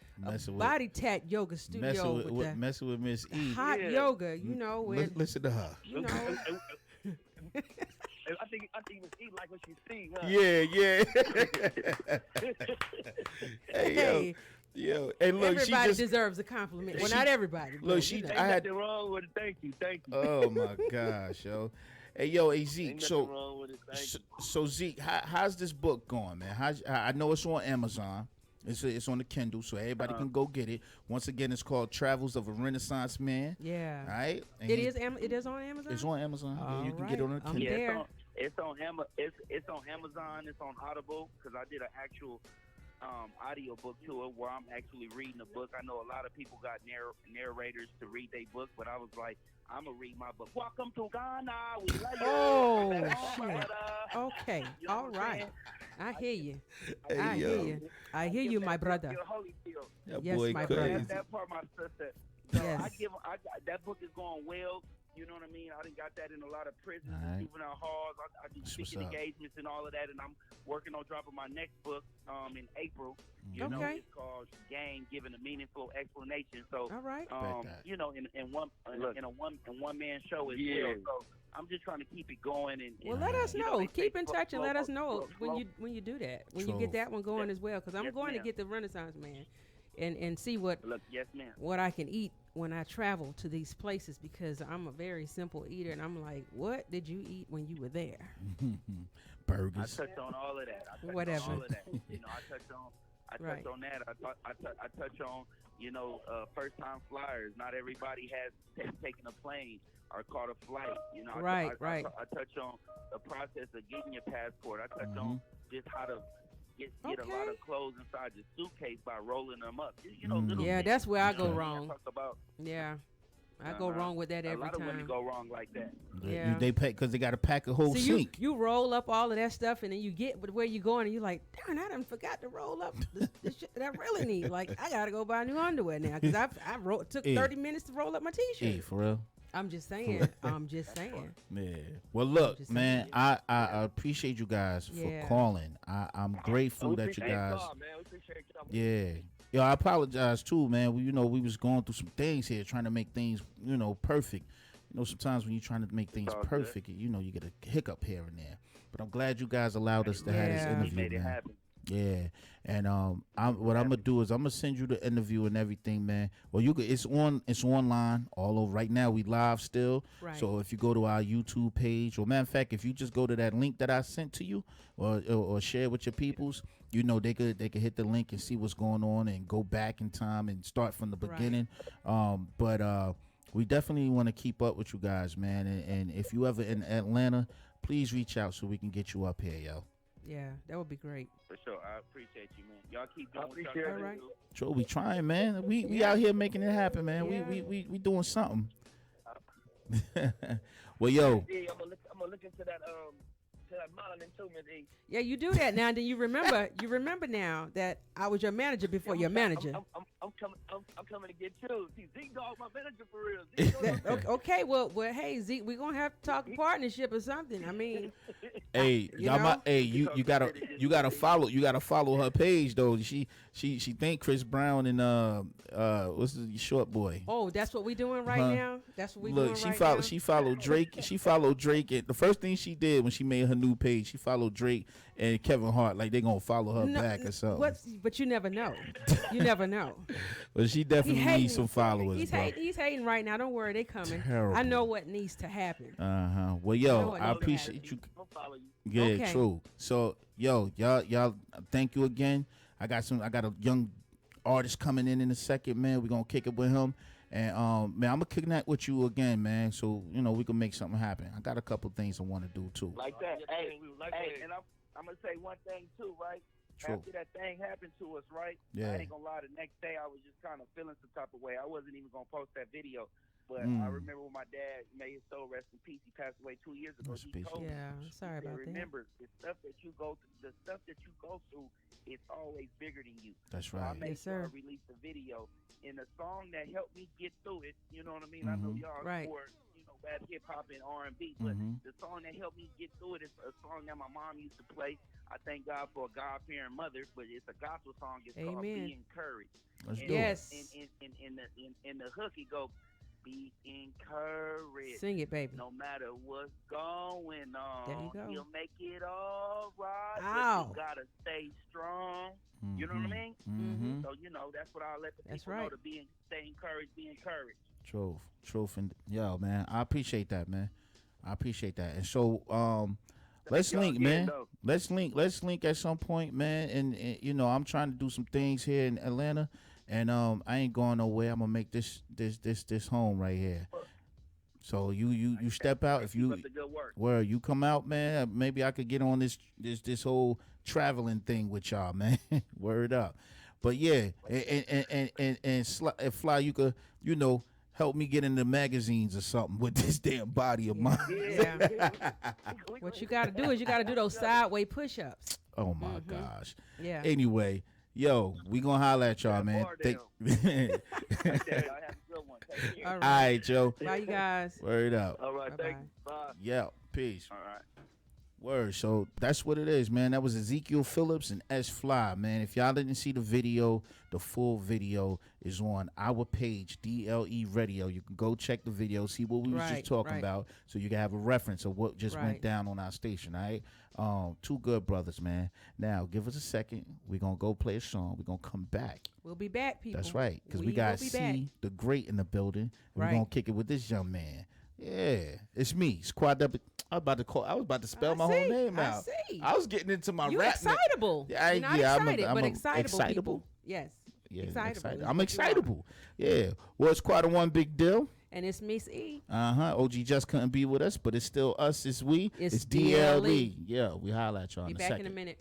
body tat yoga studio messing with Miss E. Hot yoga, you know. Listen to her. You know. I think Miss E like what she see. Huh? Yeah. Hey, yo. Hey, look, everybody deserves a compliment. Well, not everybody. Look, ain't nothing wrong with it. Thank you. Oh my gosh, yo. Hey, Zeke. So Zeke, how's this book going, man? I know it's on Amazon. It's on the Kindle, so everybody can go get it. Once again, it's called Travels of a Renaissance Man. Yeah. All right. And it is on Amazon. It's on Amazon. You can get it on the Kindle. Yeah, it's on Amazon. It's on Audible because I did an actual audio book to it where I'm actually reading the book. I know a lot of people got narrators to read their book, but I was like, I'm gonna read my book. Welcome to Ghana. We love you. Oh, shit. Okay. You know all right. I hear you. I hear you, my brother. Yes, my brother. That part, my sister. So that book is going well. You know what I mean? I done got that in a lot of prisons and juvenile halls. I do speaking engagements and all of that, and I'm working on dropping my next book in April. You know, it's called Gang, Giving a Meaningful Explanation. So, you know, in a one man show as well. So I'm just trying to keep it going. And let us know. Keep in touch and let us know when you do that. When you get that one going as well, because I'm going to get the Renaissance Man. And see what I can eat when I travel to these places, because I'm a very simple eater, and I'm like, what did you eat when you were there? Burgers. I touched on all of that. Whatever. All of that. You know, I touched on that. I touch on, you know, first time flyers. Not everybody has taken a plane. or caught a flight. You know, Right. I touch on the process of getting your passport. I touch on just how to get a lot of clothes inside your suitcase by rolling them up. You know, little Yeah, things. that's where I go You know, wrong. talk about, Yeah, I go wrong with that every a lot of women time. go wrong like that. Yeah. They pack because they got to pack a whole See, sink. you roll up all of that stuff, and then you get where you're going, and you're like, darn, I done forgot to roll up the shit that I really need. Like, I got to go buy new underwear now because took 30 minutes to roll up my T-shirt. Hey, for real. I'm just saying. I'm just saying. Yeah. Well, look, just man, I appreciate you guys for calling. I'm grateful that you guys. Yeah. Yeah, I apologize too, man. We was going through some things here, trying to make things, perfect. Sometimes when you're trying to make things perfect, you get a hiccup here and there. But I'm glad you guys allowed us to have this interview, made it man. happen. Yeah, and what I'm gonna do is I'm gonna send you the interview and everything, man. Well, it's online all over right now. We live still, Right. so if you go to our YouTube page, or matter of fact, if you just go to that link that I sent to you, or share with your peoples, they could hit the link and see what's going on and go back in time and start from the beginning. But we definitely want to keep up with you guys, man. And if you ever in Atlanta, please reach out so we can get you up here, yo. Yeah, that would be great. For sure. I appreciate you, man. Y'all keep doing what y'all appreciate gotta it. All right. do. Sure, we trying, man. We out here making it happen, man. Yeah. We doing something. Well, yo. Yeah, I'm gonna look into that modeling too, Ms. E. Yeah, you do that now. Then you remember now that I was your manager before your manager. I'm coming to get you. See, Zeke Dog, my manager for real. Zeke Dog, Okay, well, hey Zeke, we're gonna have to talk partnership or something. I mean, Hey, y'all, you gotta follow her page though. She think Chris Brown and what's the short boy? oh, that's what we doing right now. That's what we Look, doing she right followed now. she followed Drake. She followed Drake, and the first thing she did when she made her new page, she followed Drake and Kevin Hart, like they gonna follow her back or something. But you never know. You never know. But she definitely needs some followers. He's hating right now. Don't worry, they coming. Terrible. I know what needs to happen. Well, I know yo, what I needs to appreciate you. I'll follow you. Yeah, Okay. true. So, yo, y'all, thank you again. I got a young artist coming in a second, man. We're gonna kick it with him, and man, I'm gonna connect with you again, man. So we can make something happen. I got a couple things I want to do too. Like that. Hey, Like that. and I'm gonna say one thing too, right? True. After that thing happened to us, right? Yeah. I ain't gonna lie. The next day, I was just kind of feeling some type of way. I wasn't even gonna post that video, but I remember when my dad, may his soul rest in peace, he passed away 2 years ago. Rest in He peace. told me, Yeah, I'm sorry he said, about that. remember, the stuff that you go through, is always bigger than you. That's So I right. made Yes, sure sir. I released the video, and the song that helped me get through it. You know what I mean? I know y'all Right. for rap, hip hop, and R&B, but Mhm. the song that helped me get through it is a song that my mom used to play. I thank God for a God-fearing mother, but it's a gospel song. It's called Amen. "Be Encouraged." Let's And do Yes. in the hook, it goes, "Be encouraged. Sing it, baby. No matter what's going on, There you go. He'll make it all right. Ow. But you gotta stay strong." You know what I mean? Mm-hmm. So that's what I let the That's people know, right. to stay encouraged, be encouraged. Truth, and yo, man, I appreciate that, man. I appreciate that. And so, let's y'all link, again, man. though. Let's link at some point, man. And I'm trying to do some things here in Atlanta, and I ain't going nowhere. I'm gonna make this home right here. So you step out if Keep you up the good work. where you come out, man. Maybe I could get on this whole traveling thing with y'all, man. Word up. But yeah, and Fly, you could help me get into magazines or something with this damn body of mine. Yeah. What you got to do is you got to do those sideway push-ups. Oh my gosh. Yeah. Anyway, yo, we gonna holler at y'all, man. bar Thank- Y'all have a good one. Take care. All All right. right, Joe. Bye, you guys. Word up. All right, thank you. Bye-bye. Bye. Yeah. Peace. All right. Word. So that's what it is, man. That was Ezekiel Phillips and S Fly, man. If y'all didn't see the video, the full video is on our page, DLE Radio. You can go check the video, see what we was just talking about, so you can have a reference of what just went down on our station, all right? Two good brothers, man. Now, give us a second. We're going to go play a song. We're going to come back. We'll be back, people. That's right, because we will got be back. C, the great in the building. We're Right. going to kick it with this young man. Yeah, it's me, Squad Up. I was about to spell my whole name out. see. I was getting into my You rap. excitable. Yeah, You're not excited, but excitable, excitable. people. Yes. Yeah, Excitable excited. is I'm what you are. excitable. Yeah. Well, it's quite a one big deal. And it's Miss E. OG just couldn't be with us, but it's still us. It's we. It's DLE. DLE. Yeah, we holla at y'all Be in a back second. in a minute.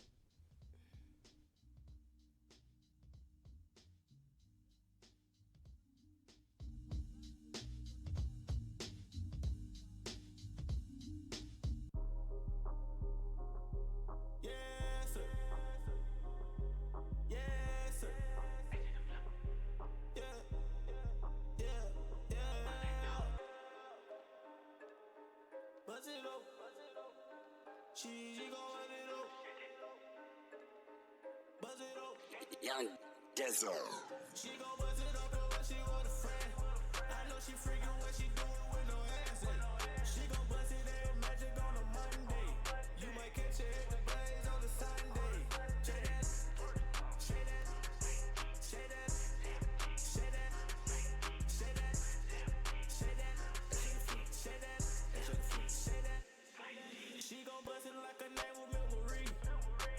Young Dizzle. She gon' bust it open when she want a friend. I know she freaking when she do it with no hands. She gon' bust it every magic on a Monday. You might catch her at the blaze on a Sunday. Shake that, shake that, shake that, shake that, shake that, shake that, shake that, shake that. She gon' bust it like her name was Memory.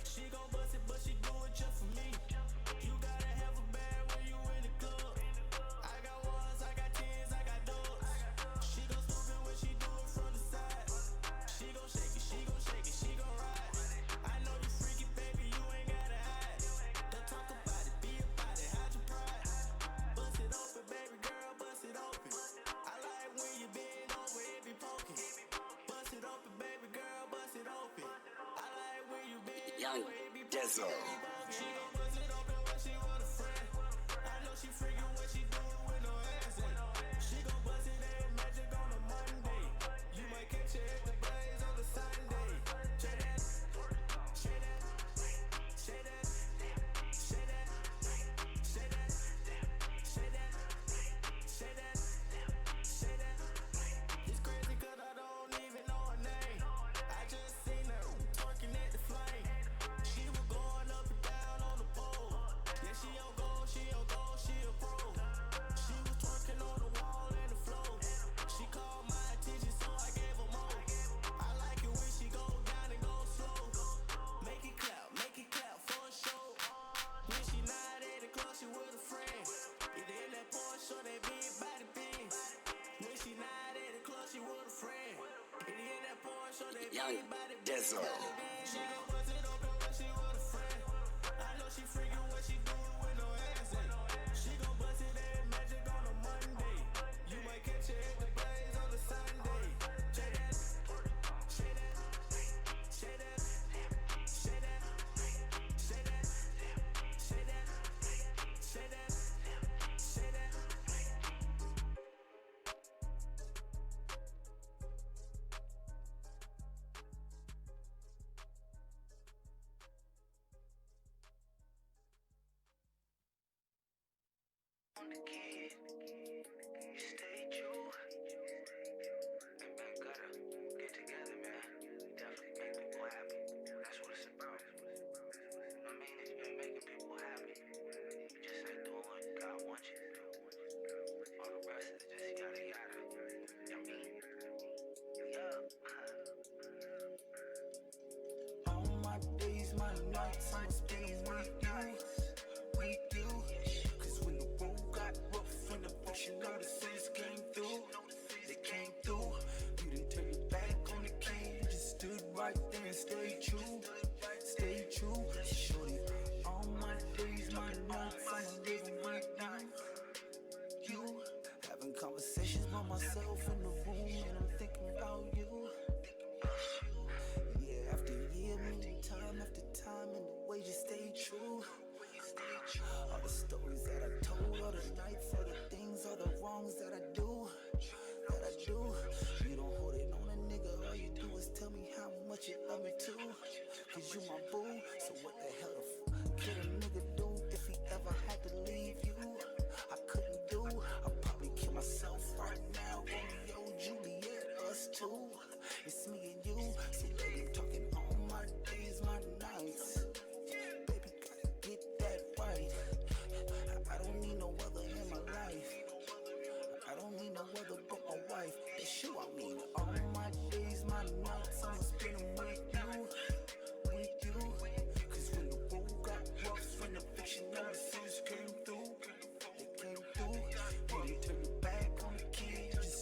She gon' bust it, but she do it just for me. You gotta have a bag when you in the club. I got ones, I got tens, I got dogs. She gon' stupid when she do it from the side. She gon' shake it, she gon' shake it, she gon' ride. I know you freaky, baby, you ain't gotta hide. Don't talk about it, be about it, hide your pride. Bust it open, baby girl, bust it open. I like when you bend over, it be poking. Bust it open, baby girl, bust it open. I like when you bend Young over, it be Dizzle. She gon' bust it open when she want a friend. I know she freaking when she do it with no hands. She gon' bust it every magic on a Monday. You might catch her at the blaze on a Sunday. Shake that, shake that, shake that, shake that, shake that, shake that, shake that, shake that. It's crazy 'cause I don't even know her name. I just seen her twerking at the flame. She was going up and down on the pole. Yeah, she on gold, she on gold, she a pro. She was twerking on the wall and the floor. She called my attention, so I gave her more. I like it when she go down and go slow. Make it clap for a show. When she not at the club, she with a friend. Either in that Porsche or that big body Benz. When she not at the club, she with a friend. Either in that Porsche or that Young big body Dizzle. She gon' bust it open when she want a friend. I know she freaking when she do it with no hands. She gon' bust it every magic on a Monday. You might catch her at the blaze on a Sunday. Shake that, shake that, shake that, shake that, shake that, shake that, shake that, shake that. On the kid, you stay true. And man, gotta get together, man. Definitely make people happy. That's what it's about. I mean, if you're making people happy, you just ain't doing what God wants you to do. All the rest is just yada yada. I mean, All my days, my nights, I'm spending with you. Cause when the road got rough and the friction of the sins came through, they came through. You didn't turn your back on the king, you just stood right there and stayed true. Stay true, shorty. All my days, my nights, I'm living with you. Having conversations by myself in the room, and I'm thinking about you. Year after year, meaning time after time, and the way you stay true. All the stories that I told, all the nights, all the things, all the wrongs that I do. You don't hold it on a nigga, all you do is tell me how much you love me too. Cause you my boo, so what the hell could a nigga do if he ever had to leave you? I couldn't do, I'd probably kill myself right now. Romeo, Juliet, us two. It's me and you, so baby, I'm talking all my days, my nights. Baby, gotta get that right. I don't need no other in my life. I don't need no other but my wife. That's you I mean. All my days, my nights, I'ma spend them with you. Cause when the road got rough and the fiction of the sins came through, they came through. You didn't turn your back on the kid, you just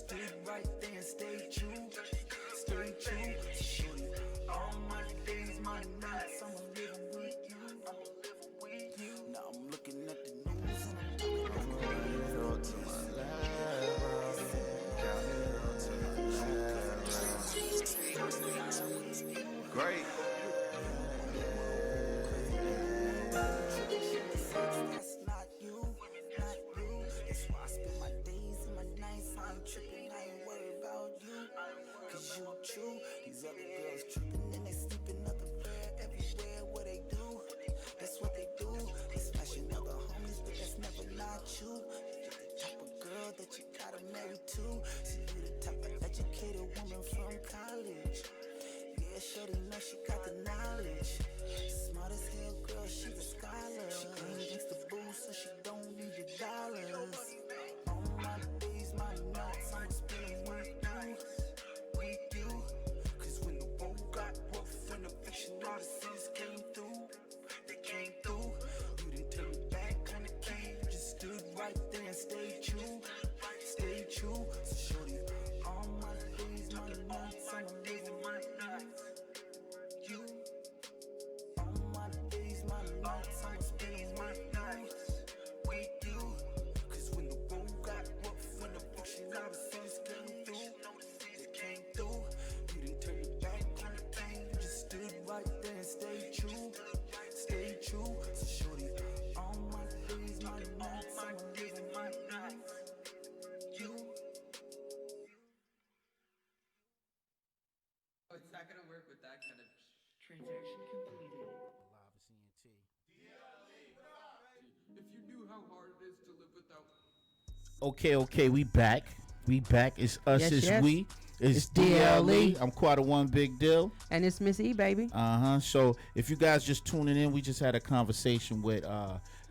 stay true. So shorty, all my days, my nights, I'ma live with you. Now I'm looking at the news and I'm talking about to my love, count it up to my love. Great. that's not you, not you. That's why I spend my days and my nights. I ain't tripping, I ain't worried about you. Cause you true. These other girls tripping and they sleeping everywhere, everywhere. What they do, that's what they do. They smashing other homies, but that's never not you. You're the type of girl that you gotta marry to. See, you the type of educated woman from college. Yeah, shorty know she got the knowledge. Smart as hell, girl, she's a scholar. She claims gangsta boo, so she don't need your dollars. All my days, my nights, I'ma spend with you. Cause when the road got rough and the fiction artists came through, they came through. You didn't turn me back on the key, you just stood right there and stayed true. Stay true, so shorty, all my days, my nights, I'ma live with you. All my days, my nights, I'ma spend with you. Cause when the road got rough and the fiction artists came through, they came through. You didn't turn me back on the key, you just stood right there and stayed true. Stay true, so shorty, all my days, my nights, I'ma live with you. Oh, it's not gonna work with that kind of. Transaction completed. Live at CNT. If you knew how hard it is to live without. Okay, we back. We back. It's us, Yes, it's yes. we. It's DLE. DLE. I'm quarter one big deal. And it's Miss E, baby. So if you guys just tuning in, we just had a conversation with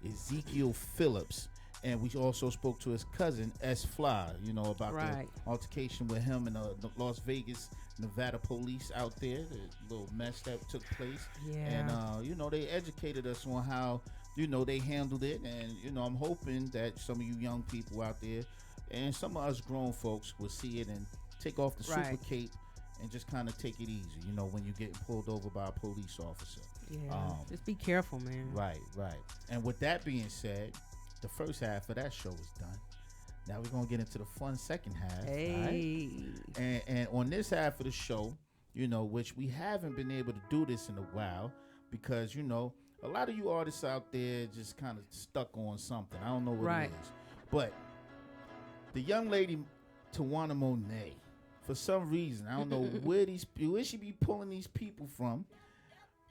Ezekiel Phillips. And we also spoke to his cousin, S. Fly, about Right. the altercation with him and the Las Vegas, Nevada police out there, the little mess that took place. Yeah. And, they educated us on how, they handled it. And, I'm hoping that some of you young people out there and some of us grown folks will see it and take off the Right. super cape and just kind of take it easy, when you're getting pulled over by a police officer. Yeah. Just be careful, man. Right. And with that being said, the first half of that show is done. Now we're gonna get into the fun second half. Hey. Right? And on this half of the show, which we haven't been able to do this in a while because a lot of you artists out there just kind of stuck on something. I don't know what Right. it is, but the young lady Tawana Monet, for some reason, I don't know where she be pulling these people from,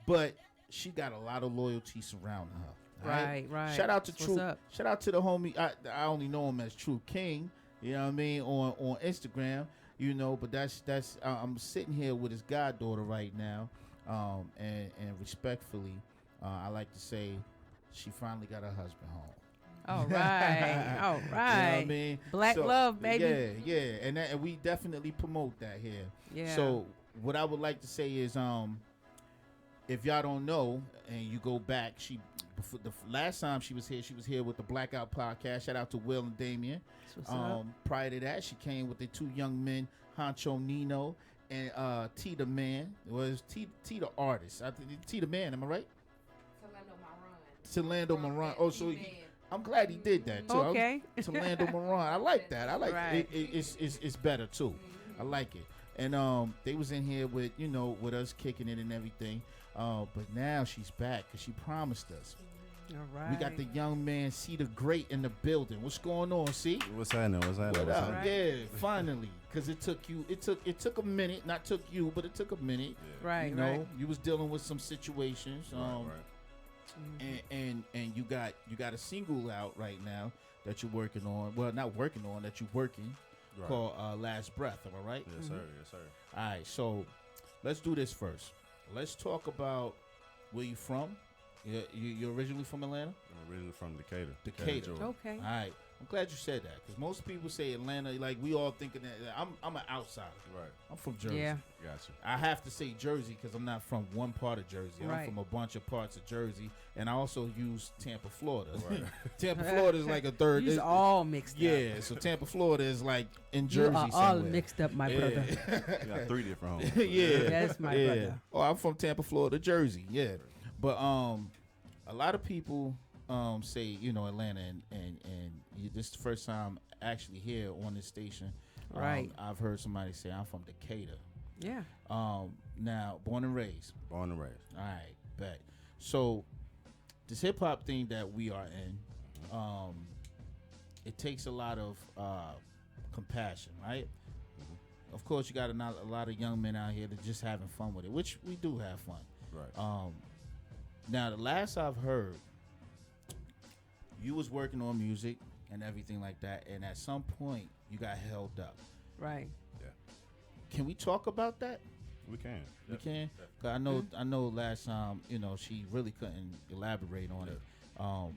but she got a lot of loyalty surrounding her. Right. Shout out to What's True. up? Shout out to the homie. I only know him as True King. You know what I mean on Instagram. But that's I'm sitting here with his goddaughter right now. And respectfully, I like to say she finally got her husband home. All right. All You know right. what I mean? Black love, baby. Yeah. And we definitely promote that here. Yeah. So what I would like to say is, if y'all don't know, and you go back, the last time she was here with the Blackout Podcast. Shout out to Will and Damien. That's what's up. Prior to that, she came with the two young men, Honcho Nino and T the Man. It was T the artist. I think T the Man. Am I right? Talando Moran. Oh, so I'm glad he did that too. Okay. Talando Moran. I like that. I like Right. it's better too. I like it. And they was in here with with us kicking it and everything. But now she's back because she promised us. All right. We got the young man C the Great in the building. What's going on, C? What's happening? What up? Right. Yeah, finally. Because it took a minute. Not took you, but it took a minute. Right. You was dealing with some situations. Right. And you got a single out right now that you're working on. Well, not working on, that you're working. Right. Called Last Breath. Am I right? Yes, sir. Yes, sir. All right. So let's do this first. Let's talk about where you from. You're originally from Atlanta? I'm originally from Decatur. Decatur. Georgia. Okay. All right. I'm glad you said that because most people say Atlanta, like we all thinking that I'm an outsider. Right. I'm from Jersey. Yeah. Gotcha. I have to say Jersey because I'm not from one part of Jersey. I'm Right. from a bunch of parts of Jersey, and I also use Tampa, Florida. Right. Tampa, Florida is like a third. You're all mixed up. Yeah, so Tampa, Florida is like in You Jersey are all somewhere. mixed up, my Yeah. brother. You got 3 different homes. Yeah, That's my brother. Oh, I'm from Tampa, Florida, Jersey. Yeah, but a lot of people say Atlanta, and this is the first time actually here on this station. Right. I've heard somebody say I'm from Decatur. Yeah. Now born and raised. Born and raised. All right, bet. So this hip hop thing that we are in, it takes a lot of compassion, right? Of course, you got a lot of young men out here that just having fun with it, which we do have fun. Right. Now, the last I've heard, you was working on music and everything like that, and at some point you got held up. Right. Yeah. Can we talk about that? We can. We can. 'Cause I know. Last time, she really couldn't elaborate on it.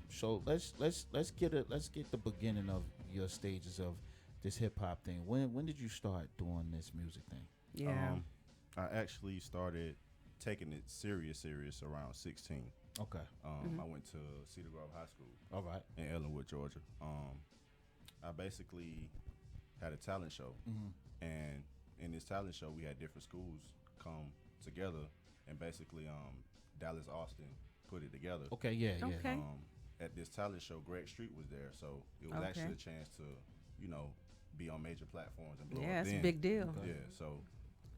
So let's get the beginning of your stages of this hip hop thing. When did you start doing this music thing? Yeah. I actually started taking it serious around 16. Okay. I went to Cedar Grove High School. All right. In Ellenwood, Georgia. I basically had a talent show, and in this talent show, we had different schools come together, and basically, Dallas Austin put it together. Okay. Yeah. Okay. At this talent show, Greg Street was there, so it was actually a chance to, be on major platforms and blow up. Yeah, it's a then. big deal. Okay. Yeah. So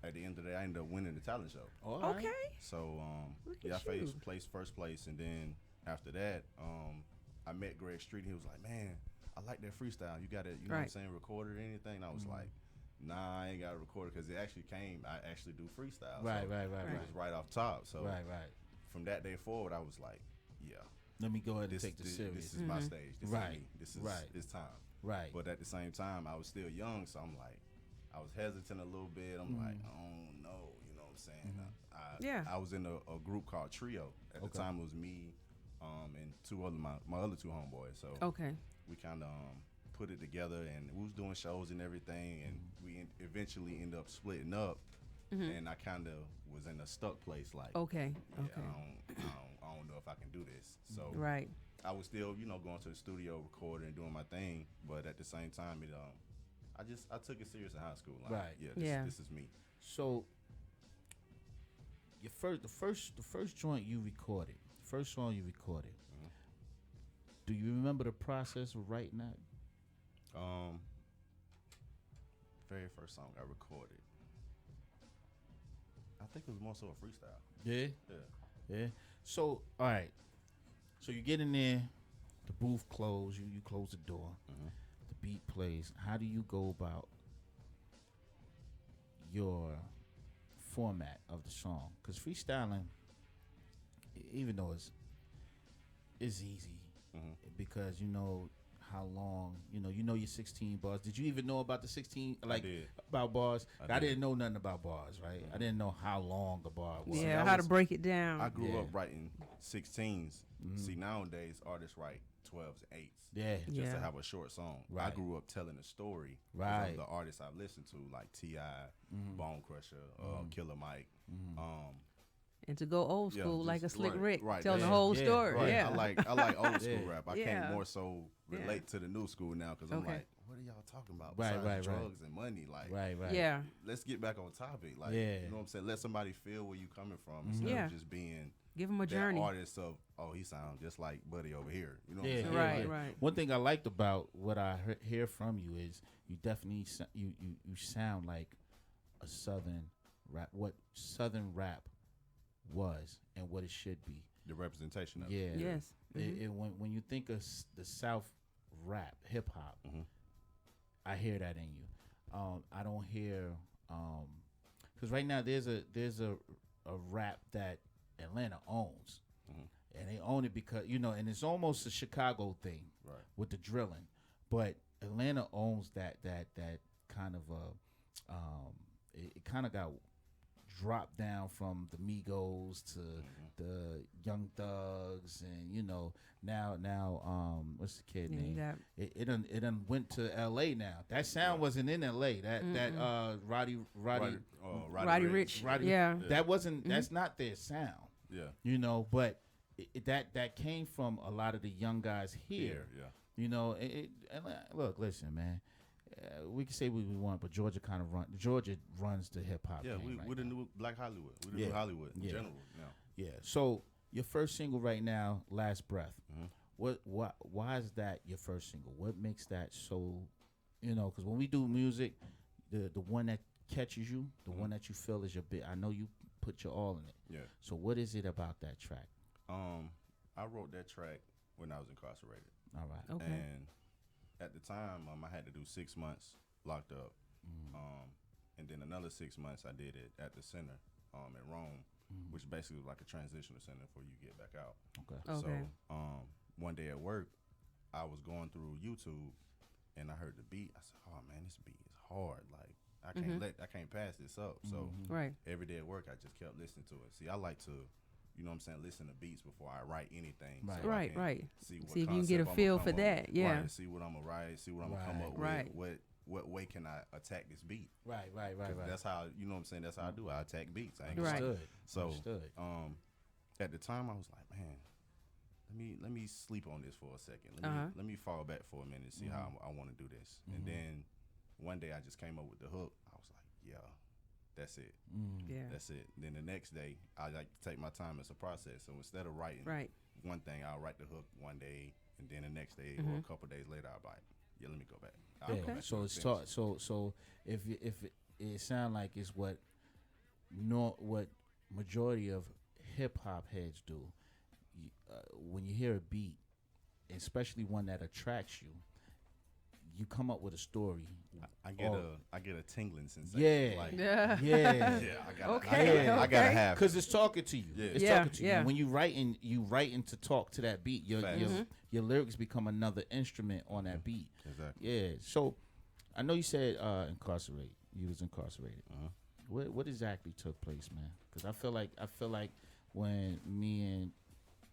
at the end of the day, I ended up winning the talent show. All right. Okay. So Look I at you. placed first place, and then after that, I met Greg Street. And he was like, "Man, I like that freestyle. You got it, know what I'm saying, record it or anything?" And I was like, "Nah, I ain't got to record it because it actually came. I actually do freestyle. Right. So Right. It was right off top. So Right. from that day forward, I was like, yeah, Let me go ahead and take this serious. This is my stage. This Right. is me. This is Right. it's time. Right. But at the same time, I was still young, so I'm like, I was hesitant a little bit. I'm like, I don't know, you know what I'm saying? I was in a group called Trio. At the time, it was me and two other my other two homeboys. So we kind of put it together, and we was doing shows and everything, and we eventually ended up splitting up. And I kind of was in a stuck place, like, I don't know if I can do this. So I was still, going to the studio, recording, and doing my thing. But at the same time, I took it serious in high school. Like, this is me. So the first joint you recorded, first song you recorded. Do you remember the process of writing that? Very first song I recorded, I think it was more so a freestyle. Yeah. So all right. So you get in there, the booth closed. You close the door. The beat plays. How do you go about your format of the song? Because freestyling, even though it's easy, because you know how long, you know your 16 bars. Did you even know about the 16, about bars? I didn't know nothing about bars, right? I didn't know how long a bar was. Yeah, how to break it down. I grew up writing 16s. See, nowadays artists write 12s and 8s. Just to have a short song. I grew up telling a story of the artists I listened to, like T.I., Bone Crusher, Killer Mike. And to go old school, like a Slick Rick, right, telling the whole story. Right. Yeah, I like old school rap. I can't more so relate to the new school now because I'm like, what are y'all talking about? Besides drugs and money, like, Yeah. Let's get back on topic. Like, you know what I'm saying? Let somebody feel where you coming from instead of just being. Give them a journey. Artist of, he sounds just like Buddy over here. You know what I'm saying? Right. One thing I liked about what I hear from you is you definitely you sound like a Southern rap. What Southern rap was and what it should be. The representation of it. Yes. When you think of the South rap, hip hop, I hear that in you. I don't hear because right now there's a rap that Atlanta owns, and they own it because and it's almost a Chicago thing with the drilling, but Atlanta owns that kind of it kind of got drop down from the Migos to the Young Thugs, and now what's the kid name? It done went to L.A. now. That sound wasn't in L.A. That Roddy Rich. That wasn't. That's not their sound. Yeah. But that came from a lot of the young guys here. Look, listen, man. We can say what we want, but Georgia runs the hip hop. Yeah, we're the new Black Hollywood. We're the new Hollywood in general now. Yeah. So your first single right now, Last Breath. Why is that your first single? What makes that so? Because when we do music, the one that catches you, the one that you feel is your bit. I know you put your all in it. Yeah. So what is it about that track? I wrote that track when I was incarcerated. All right. Okay. And at the time, I had to do 6 months locked up, and then another 6 months I did it at the center in Rome, which basically was like a transitional center before you get back out. Okay. So one day at work, I was going through YouTube, and I heard the beat. I said, "Oh man, this beat is hard. Like I can't pass this up." So every day at work, I just kept listening to it. See, I like to. Listen to beats before I write anything. Right, so right. See if you can get a feel for that, yeah. Right, see what I'm gonna write, see what I'm gonna come up with. What way can I attack this beat? Right. That's how that's how I do. I attack beats. I ain't Understood. So at the time I was like, man, let me sleep on this for a second. Let me fall back for a minute and see how I want to do this. And then one day I just came up with the hook. I was like, yeah. That's it. Yeah. That's it. Then the next day, I like to take my time as a process. So instead of writing one thing, I'll write the hook one day, and then the next day or a couple days later, I'll be like, yeah, let me go back. I'll go back so it's so if it sound like it's what majority of hip hop heads do, when you hear a beat, especially one that attracts you, you come up with a story. I get a tingling sensation. Yeah. Like, yeah. I gotta have because it's talking to you. Yeah. It's talking to you. And when you writing to talk to that beat. Your lyrics become another instrument on that beat. Exactly. Yeah. So I know you said incarcerated. You was incarcerated. What exactly took place, man? Because I feel like when me and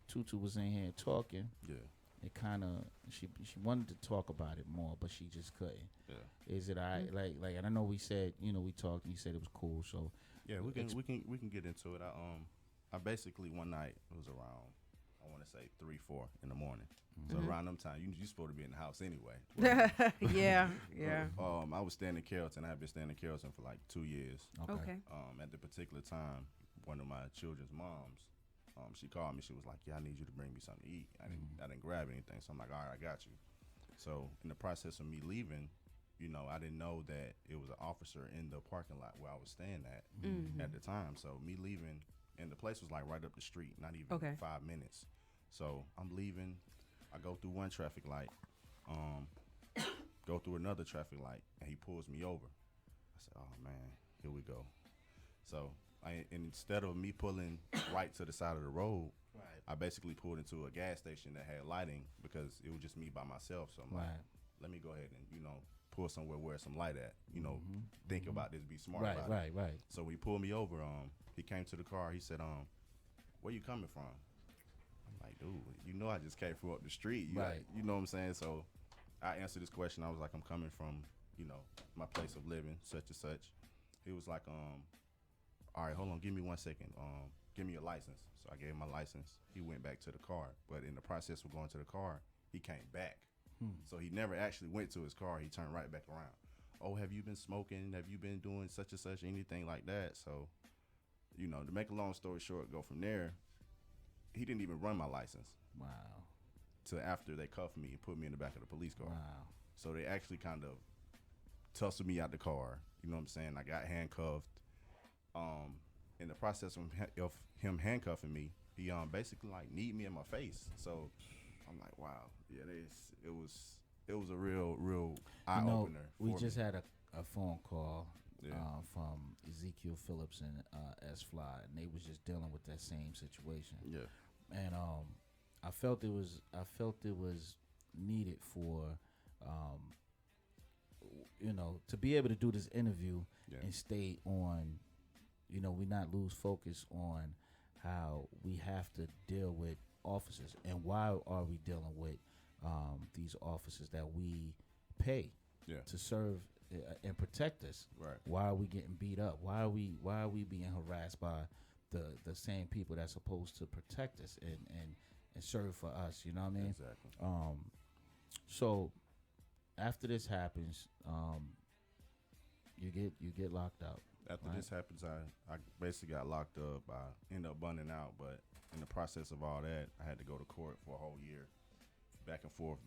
Tutu was in here talking. Yeah. It kind of she wanted to talk about it more, but she just couldn't. Yeah. Is it like and I know we said we talked and you said it was cool. So yeah, we can get into it. I basically one night it was around I want to say 3-4 in the morning. So around them time you supposed to be in the house anyway. Yeah. I was staying in Carrollton. I had been staying in Carrollton for like 2 years. Okay. At the particular time, one of my children's moms. She called me. She was like, "Yeah, I need you to bring me something to eat." I didn't grab anything, so I'm like, "All right, I got you." So in the process of me leaving, I didn't know that it was an officer in the parking lot where I was staying at the time. So me leaving, and the place was like right up the street, not even 5 minutes. So I'm leaving. I go through one traffic light, go through another traffic light, and he pulls me over. I said, "Oh man, here we go." So. Instead of me pulling right to the side of the road, I basically pulled into a gas station that had lighting because it was just me by myself. So I'm like, let me go ahead and, pull somewhere where some light at, think about this, be smart about it. Right. So when he pulled me over, he came to the car. He said, where you coming from? I'm like, dude, I just came from up the street. You know what I'm saying? So I answered this question. I was like, I'm coming from, my place of living, such and such. He was like, all right, hold on, give me 1 second. Give me your license. So I gave him my license. He went back to the car. But in the process of going to the car, he came back. So he never actually went to his car. He turned right back around. Oh, have you been smoking? Have you been doing such and such, anything like that? So, to make a long story short, go from there, he didn't even run my license. Wow. Till after they cuffed me and put me in the back of the police car. Wow. So they actually kind of tussled me out the car. You know what I'm saying? I got handcuffed. In the process of him handcuffing me, he basically like kneed me in my face. So I'm like, wow, yeah, it was a real eye opener. We just had a phone call from Ezekiel Phillips and S Fly, and they was just dealing with that same situation. Yeah, and I felt it was needed for to be able to do this interview and stay on we not lose focus on how we have to deal with officers and why are we dealing with these officers that we pay to serve and protect us. Right. Why are we getting beat up? Why are we being harassed by the same people that's supposed to protect us and serve for us? You know what I mean? Exactly. So after this happens, you get locked out. After this happens, I basically got locked up. I ended up bunning out, but in the process of all that, I had to go to court for a whole year, back and forth.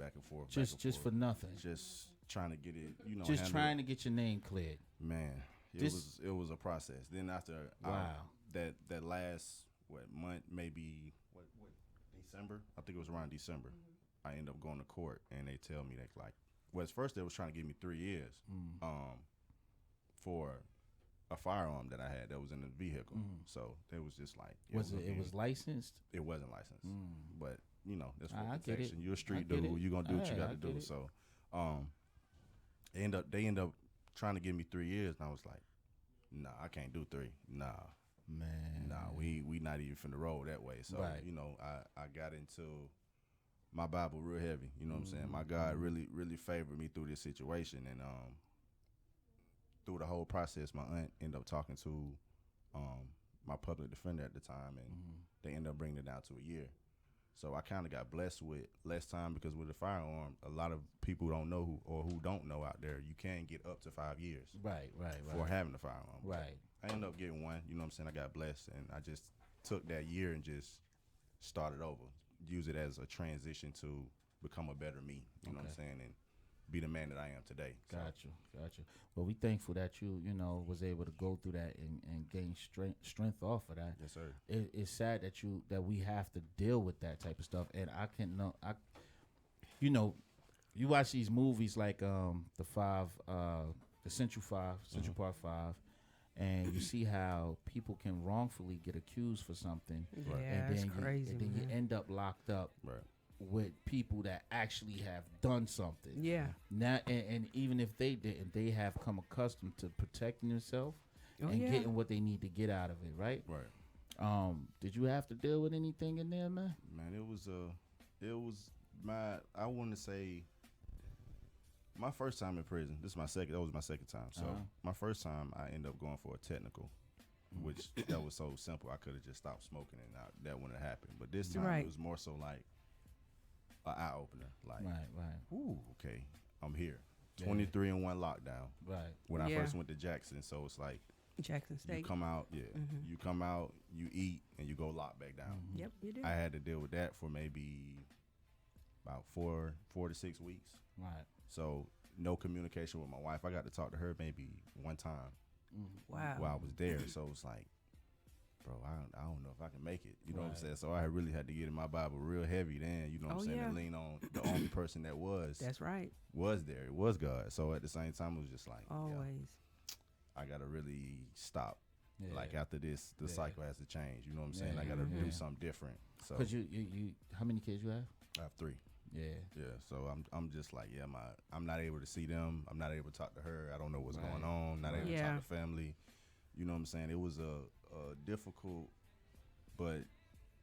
Just for nothing. Just trying to get it, Just trying to get your name cleared. Man, it was a process. Then after that last month, maybe what December? I think it was around December. I ended up going to court, and they tell me that at first they was trying to give me 3 years, for a firearm that I had that was in the vehicle. So it was just like it was licensed? It wasn't licensed, but that's for I protection. You're a street dude. You're gonna do what you got to do. So, they end up trying to give me 3 years, and I was like, nah, I can't do 3. Nah, man, nah, we not even finna roll that way. So I got into my Bible real heavy. You know what I'm saying? My God really really favored me through this situation, and through the whole process, my aunt ended up talking to my public defender at the time, and they ended up bringing it down to a year. So I kind of got blessed with less time, because with a firearm, a lot of people don't know who don't know out there, you can get up to 5 years. Right. For having a firearm. Right. I ended up getting one. You know what I'm saying? I got blessed, and I just took that year and just started over. Use it as a transition to become a better me. You know what I'm saying? And be the man that I am today. Gotcha. Well, we thankful that you was able to go through that and gain strength off of that. Yes, sir. It's sad that we have to deal with that type of stuff, and you watch these movies like the Central Park 5, and you see how people can wrongfully get accused for something, and then crazy, and then you end up locked up. Right. With people that actually have done something. Yeah. Now, and even if they didn't, they have come accustomed to protecting themselves and getting what they need to get out of it, right? Right. Did you have to deal with anything in there, man? Man, it was I want to say my first time in prison. That was my second time. So my first time, I ended up going for a technical, which that was so simple. I could have just stopped smoking, and that wouldn't have happened. But this time, it was more so like an eye opener. Like, right. Ooh, okay, I'm here. 23 in one lockdown. Right. When I first went to Jackson, so it's like Jackson State. You come out, you come out, you eat, and you go lock back down. Yep, you do. I had to deal with that for maybe about 4 to 6 weeks. Right. So no communication with my wife. I got to talk to her maybe one time. Wow. While I was there, so it's like, bro, I don't know if I can make it. You know what I'm saying? So I really had to get in my Bible real heavy then, you know what I'm saying, and lean on the only person that was. That's right. Was there. It was God. So at the same time, it was just like, always. I got to really stop. Yeah. Like after this, the cycle has to change. You know what I'm saying? I got to do something different. So, because you, how many kids you have? I have 3. Yeah. So I'm just like, I'm not able to see them. I'm not able to talk to her. I don't know what's going on. Not able to talk to family. You know what I'm saying? It was a difficult, but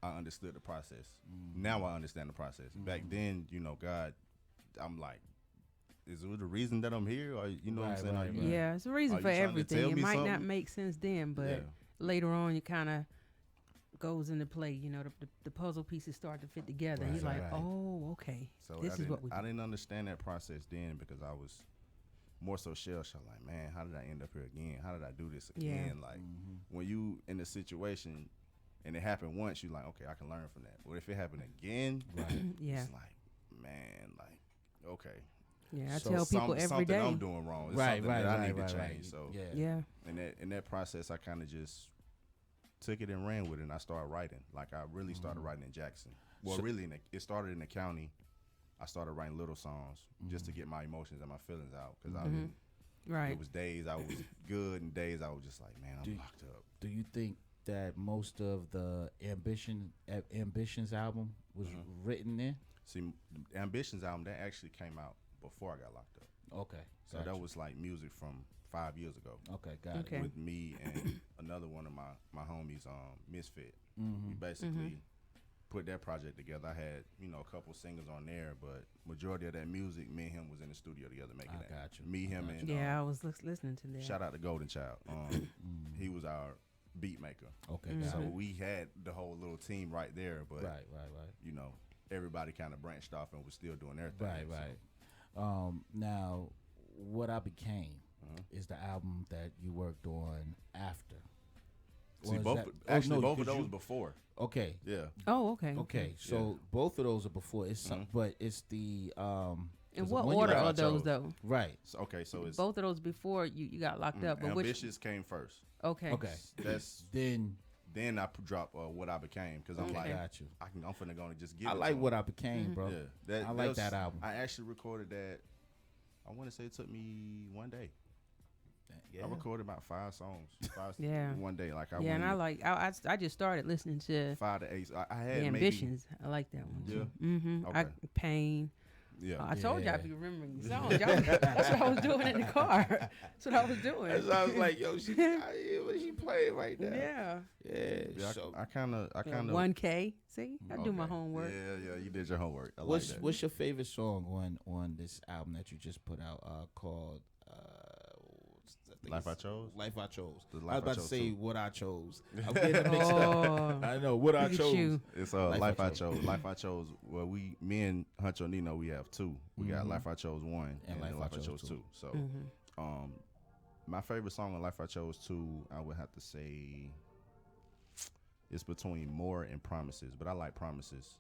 I understood the process. Now I understand the process. Back then, God, I'm like, is it the reason that I'm here? Or you know what I'm saying? Right. Yeah, it's a reason for everything. It might not make sense then, but later on, it kind of goes into play. The puzzle pieces start to fit together. And you're like, oh, okay. So this is what we do. I didn't understand that process then, because I was more so shell-shocked. Like, man, how did I end up here again? How did I do this again? Like, when you in a situation and it happened once, you're like, okay, I can learn from that. But if it happened again, it's like, man, like, okay. Yeah, I tell people every day. Something I'm doing wrong. It's something that I need to change. So, in that process, I kind of just took it and ran with it, and I started writing. Like, I really started writing in Jackson. Well, really, it started in the county. I started writing little songs just to get my emotions and my feelings out, because it was days I was good and days I was just like, man, I'm locked up. Do you think that most of the Ambitions album was written there? See, the Ambitions album, that actually came out before I got locked up. Okay. So that was like music from 5 years ago. Okay, got it. With me and another one of my homies, Misfit. We basically put that project together. I had, a couple singers on there, but majority of that music, me and him was in the studio together making that. Got you. Me, him, and I was listening to that. shout out to Golden Child. He was our beat maker. Okay, so we had the whole little team right there, but right. Everybody kind of branched off and was still doing their thing. Right. Now, What I Became is the album that you worked on after. See, both of those before. Okay. Yeah. Oh, okay. Okay. So both of those are before. It's but it's the In what order are those though? Right. So it's both of those before you got locked up. But Ambitious came first. Okay. That's then I dropped What I Became because I'm like, I'm finna go and just give it. I like What I Became, bro. Yeah, I like that album. I actually recorded that. I want to say it took me one day. I recorded about 5 songs. One day. Like and I just started listening to 5 to 8. I had the Ambitions. I like that one too. Okay. Pain. Yeah. I told you I'd be remembering the songs. That's what I was doing in the car. That's what I was doing. So I was like, yo, she playing right now. Yeah. So I kind of 1K. See, I do my homework. Yeah, you did your homework. What's your favorite song on this album that you just put out called Life I Chose? Life I Chose. I was about to say What I Chose. I'm getting mixed up. I know What I Chose. It's Life I Chose. Life I Chose. Well, me and Huncho Nino, we have 2. We got Life I Chose 1 and Life I Chose 2. So, my favorite song on Life I Chose 2, I would have to say, it's between More and Promises. But I like Promises.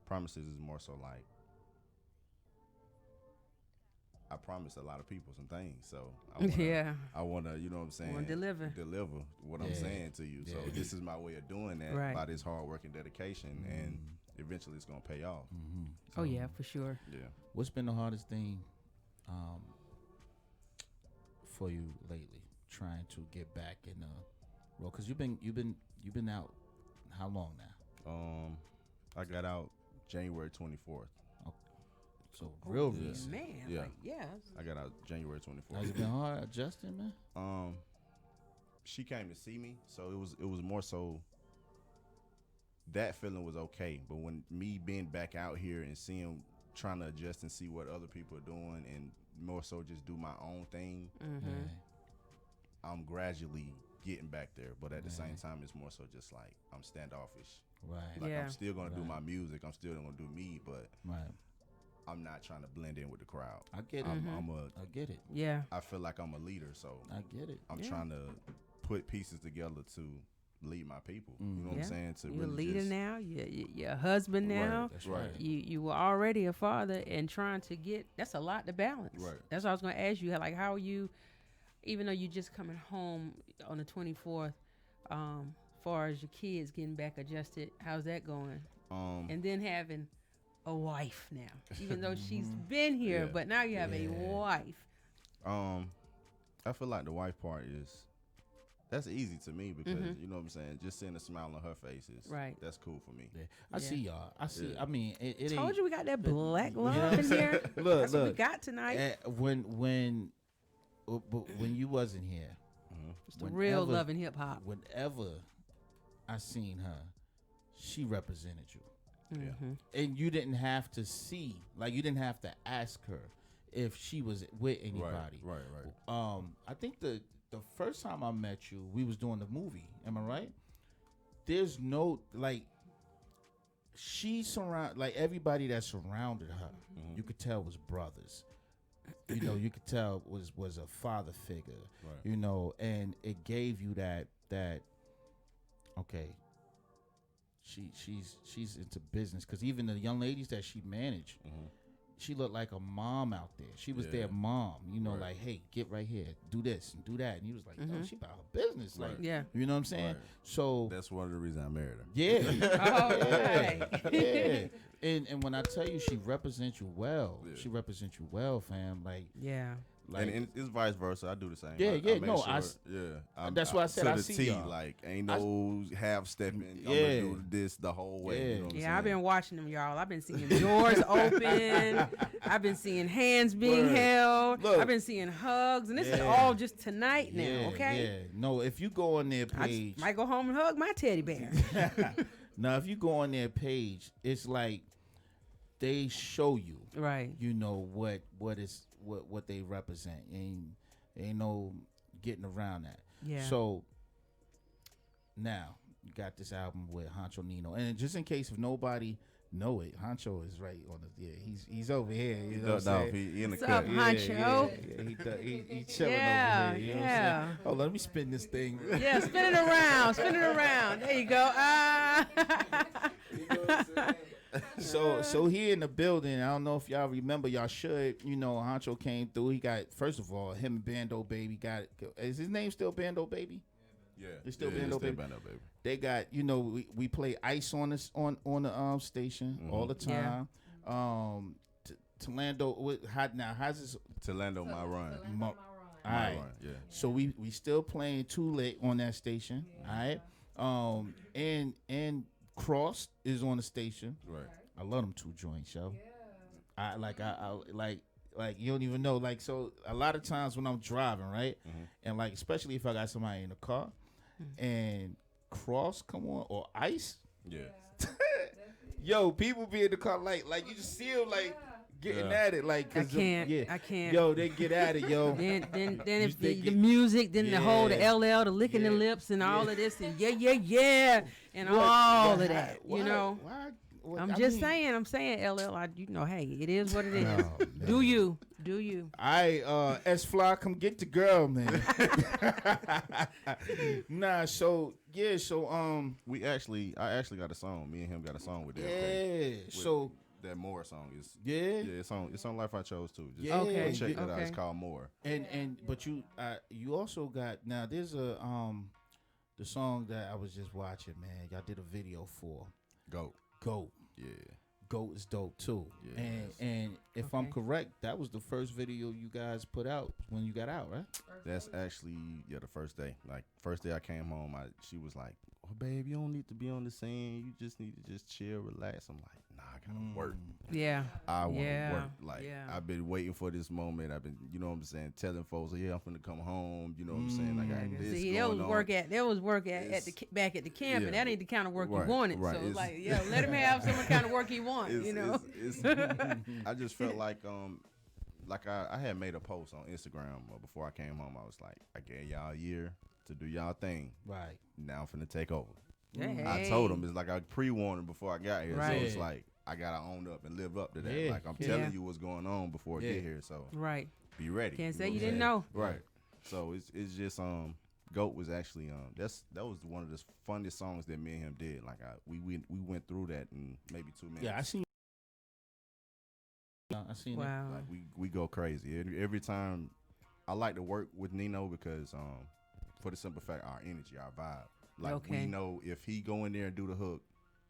Promises is more so like, I promised a lot of people some things, so I want to, you know what I'm saying? Deliver what I'm saying to you. So this is my way of doing that by this hard work and dedication, and eventually it's gonna pay off. So, for sure. Yeah. What's been the hardest thing for you lately, trying to get back in the role? Because you've been out how long now? I got out January 24th. So real recent. Man, I got out January 24th. Has it been hard adjusting, man? She came to see me, so it was more so that feeling was okay. But when me being back out here and trying to adjust and see what other people are doing, and more so just do my own thing, I'm gradually getting back there. But at the same time, it's more so just like I'm standoffish. Right. Like I'm still gonna do my music. I'm still gonna do me, but right. I'm not trying to blend in with the crowd. I get it. I get it. Yeah. I feel like I'm a leader, so I get it. I'm trying to put pieces together to lead my people. You know what I'm saying? You're really a leader now. You're a husband now. Right. That's right. You were already a father, and trying to that's a lot to balance. Right. That's what I was going to ask you. Like, how are you, even though you're just coming home on the 24th, far as your kids getting back adjusted, how's that going? And then having a wife now, even though she's been here, but now you have a wife. I feel like the wife part that's easy to me because you know what I'm saying, just seeing a smile on her face that's cool for me. I see y'all. I see. I mean, it told ain't, you we got that black love in here. That's what we got tonight. When you wasn't here, it's the real love in hip hop. Whenever I seen her, she represented you. Yeah. And you didn't have to you didn't have to ask her if she was with anybody. Right. I think the first time I met you, we was doing the movie. Am I right? There's no she everybody that surrounded her, you could tell was brothers. You know, you could tell was a father figure. Right. You know, and it gave you that okay. She's into business, because even the young ladies that she managed, she looked like a mom out there. She was their mom, you know, like, hey, get right here, do this and do that. And he was like, no, she about her business. Like, you know what I'm saying? Right. So that's one of the reasons I married her. Yeah. And when I tell you she represents you well, she represents you well, fam. Like, Like, and it's vice versa. I do the same. Yeah, I yeah, make no, that's why I said to I the see T. y'all. Like, ain't no half stepping. Yeah. I'm gonna do this the whole way. Yeah. You know what I'm Yeah, I've saying? been watching them, y'all. I've been seeing doors open. I've been seeing hands being Word. held. Look. I've been seeing hugs, and this is Yeah. all just tonight now. Yeah, Okay. Yeah. No, if you go on their I page, just might go home and hug my teddy bear. now if you go on their page, it's like they show you, Right. you know what they represent, and ain't no getting around that. Yeah. So now you got this album with Honcho Nino, and just in case if nobody know it, Honcho is right on the. Yeah, he's over here. You know what I'm saying? He in the What's cut. up, Honcho? Yeah, he chilling Yeah, over here. You know what I'm yeah. saying? Oh, let me spin this thing. Yeah, spin it around. Spin it around. There you go. Ah. So he in the building. I don't know if y'all remember. Y'all should. You know, Honcho came through. He got, first of all, him and Bando Baby got. Is his name still Bando Baby? Yeah, It's still Bando Baby. Bando Baby. They got, you know, we play Ice on this on the station all the time. Talando, how's this? Talando, my run. All My right. run. Yeah. So we still playing Too Late on that station. All right. And Cross is on the station. Right. I love them two joints, yo. I like you don't even know. Like, so a lot of times when I'm driving, right, and like especially if I got somebody in the car, and Cross come on or Ice, Yeah. yo, people be in the car like you just see them like getting at it, like I 'cause can't. I can't. Yo, they get at it, yo. Then if They the get- music, then the whole the Yeah. LL, the licking the Yeah. lips, and all Yeah. of this, and yeah, and What? all Why- of that. why- You know. why- what- I'm I just mean- saying. I'm saying LL. You know, hey, it is what it is. Oh, Do man. you? Do you? S Fly, come get the girl, man. Nah, so I actually got a song. Me and him got a song with that. yeah, so that More song is yeah, it's on Life I Chose too. Just Yeah. Okay. check that out. It's Okay. called More. but you also got, now there's a the song that I was just watching, man. Y'all did a video for Goat. Yeah. Goat is dope too. Yeah. And if I'm correct, that was the first video you guys put out when you got out, right? That's actually the first day. Like first day I came home, she was like, "Oh, babe, you don't need to be on the scene. You just need to just chill, relax." I'm like, "Nah, I gotta work. Yeah. I want to Yeah. work. Like I've been waiting for this moment. I've been, you know what I'm saying, telling folks, yeah, I'm finna come home. You know what I'm saying? I got this See, going on. there was work at the back at the camp, and Yeah. that ain't the kind of work Right, you wanted. right. So it's It's- like, yeah, let him have some kind of work he wants. You know. I just felt like I had made a post on Instagram before I came home. I was like, I gave y'all a year to do y'all thing. Right. Now I'm finna take over. Hey. I told them, it's like I pre-warned them before I got here. Right. So it's like I gotta own up and live up to that. Yeah. Like I'm Yeah. telling you what's going on before I get here. So Right. be ready. Can't say know you what I'm didn't saying? know. Right. So it's just Goat was actually that was one of the funnest songs that me and him did. Like we went through that in maybe 2 minutes. Yeah, I seen it. Wow. Like we go crazy every time. I like to work with Nino because for the simple fact our energy, our vibe. Like we know if he go in there and do the hook,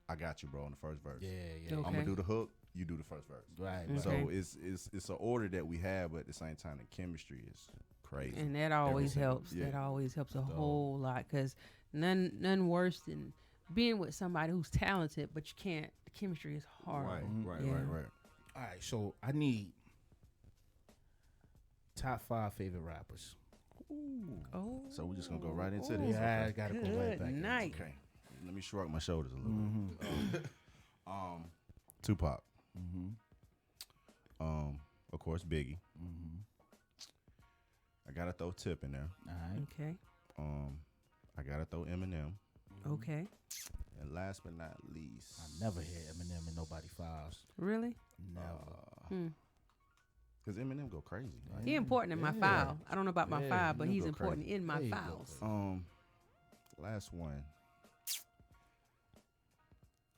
I got you, bro, on the first verse. Yeah. Okay. I'm gonna do the hook, you do the first verse. Right. So Okay. it's an order that we have, but at the same time the chemistry is crazy. And that always single- helps. yeah. That always helps a whole lot, because none worse than being with somebody who's talented, but you can't. The chemistry is hard. Right. Yeah. All right, so I need top 5 favorite rappers. Oh. So we're just gonna go right into this. Yeah, I Okay. gotta go right Good back. night. Okay. Let me shrug my shoulders a little bit. Tupac. Of course, Biggie. I gotta throw Tip in there. All right. Okay. I gotta throw Eminem. Okay. And last but not least, I never hear Eminem in nobody files. Really? Never. Cause Eminem go crazy. Like, He important in my file. I don't know about my file, but Eminem he's go important crazy. in my There you go, files. Last one.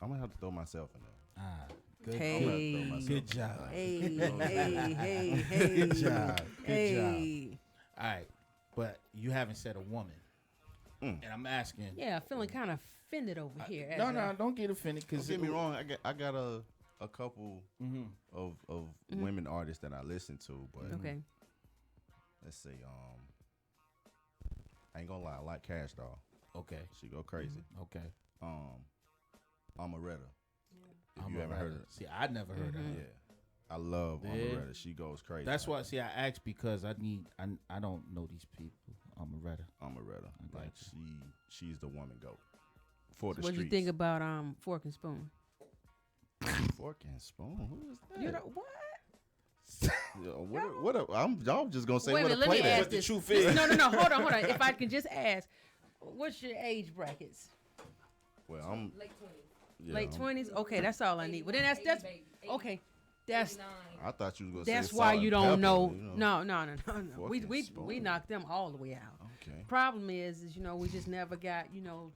I'm gonna have to throw myself in there. Good, Hey. good job. Hey. Good job. Good Hey. job. All right, but you haven't said a woman, and I'm asking. Yeah, feeling kind of offended over here. as No, a- don't get offended. Don't Cause get me wrong. I got a couple Mm-hmm. of women artists that I listen to, but Okay. let's see. I ain't gonna lie, I like Cash Doll. Okay. She go crazy. Okay. Amaretta. Yeah. If you haven't heard of her. See, I never heard of her. Yeah. I love Amaretta. She goes crazy. That's why. See, I asked because I don't know these people. Amaretta. Like she's the woman goat for the What streets. do you think about Fork and Spoon? Fork and Spoon? Who is that? You know what? Y'all just gonna say Wait a what a minute, let play me that. ask this. No, hold on. If I can just ask, what's your age brackets? Well, I'm late 20s. Okay, that's all I need. Well, then that's okay. That's I thought you was gonna say that's why Salt you and don't Pepper, know. you know. No. Fork We and Spoon. knocked them all the way out. Okay. Problem is we just never got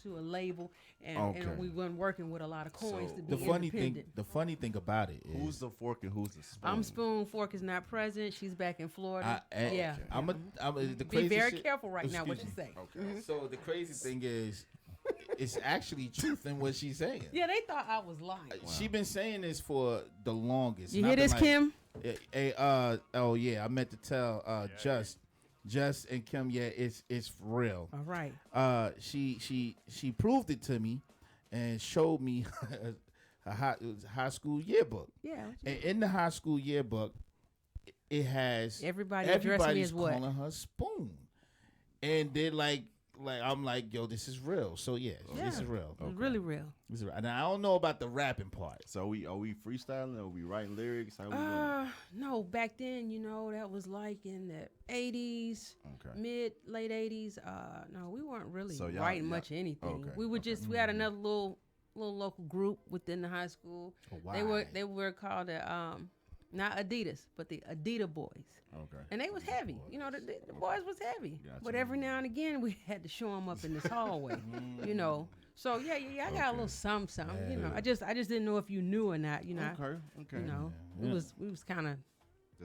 to a label, and we weren't working with a lot of coins to be independent. The funny thing about it is, Who's the Fork and who's the Spoon? I'm Spoon. Fork is not present. She's back in Florida. Yeah. I'm the Be crazy very shit- careful right now what you Excuse me. say. Okay. So the crazy thing is, it's actually truth in what she's saying. Yeah, they thought I was lying. She been saying this for the longest. You And hear I've been this, like, Kim? Oh yeah, I meant to tell Just and Kim. Yeah, it's for real. All right. She proved it to me, and showed me a high school yearbook. Yeah. And in the high school yearbook, it has Everybody addressed me as what? calling her Spoon, and they're like I'm like, yo, this is real. So yeah, this is real. It's really real. This is real. And I don't know about the rapping part. So are we freestyling? Are we writing lyrics? How we doing? No, back then, that was like in the 80s, late 80s. No, we weren't really writing much anything. Okay, We would we had another little local group within the high school. Oh, why? They were called not Adidas, but the Adidas Boys. Okay. And they was heavy. The boys was heavy. Gotcha. But every now and again, we had to show them up in this hallway. So yeah, I got a little something. Yeah. I just didn't know if you knew or not. Okay. We was kind of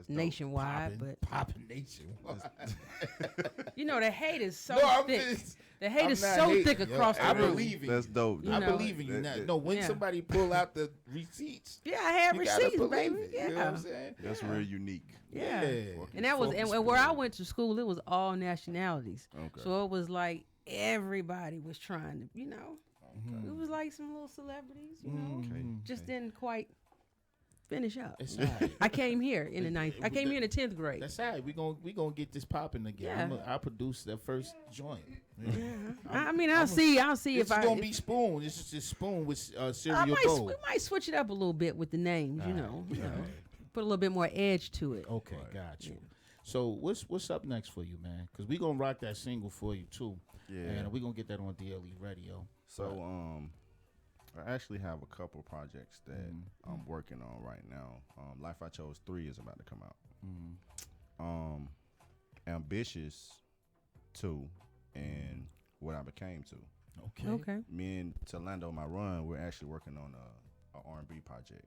nationwide, but popping nationwide. the hate is so No, thick. The I'm hate is not so hating, thick yo. across I the room. believe in That's you. dope. I believe in you. No, when somebody pull out the receipts, Yeah, I have you gotta receipts, believe baby. it. Yeah. You know what I'm saying? That's real unique. Yeah. Yeah. And that was Focus and where I group. went to school, it was all nationalities. Okay. So it was like everybody was trying to, Mm-hmm. it was like some little celebrities, Okay. just didn't quite finish up. It's all right. I came here in the ninth. I came here in the 10th grade. That's all right. We gonna get this popping again. Yeah. I'll produce the first joint. Yeah. I mean, I'll see It's if I. gonna be Spoon. This is just Spoon with cereal I might, bowl. we might switch it up a little bit with the names, you know. Put a little bit more edge to it. Okay, got you. So what's up next for you, man? Because we gonna rock that single for you too. Yeah. And we gonna get that on DLE Radio. So I actually have a couple projects that I'm working on right now. Life I Chose 3 is about to come out. Ambitious 2 and What I Became 2. Okay. Me and Talando, my run, we're actually working on a R&B project.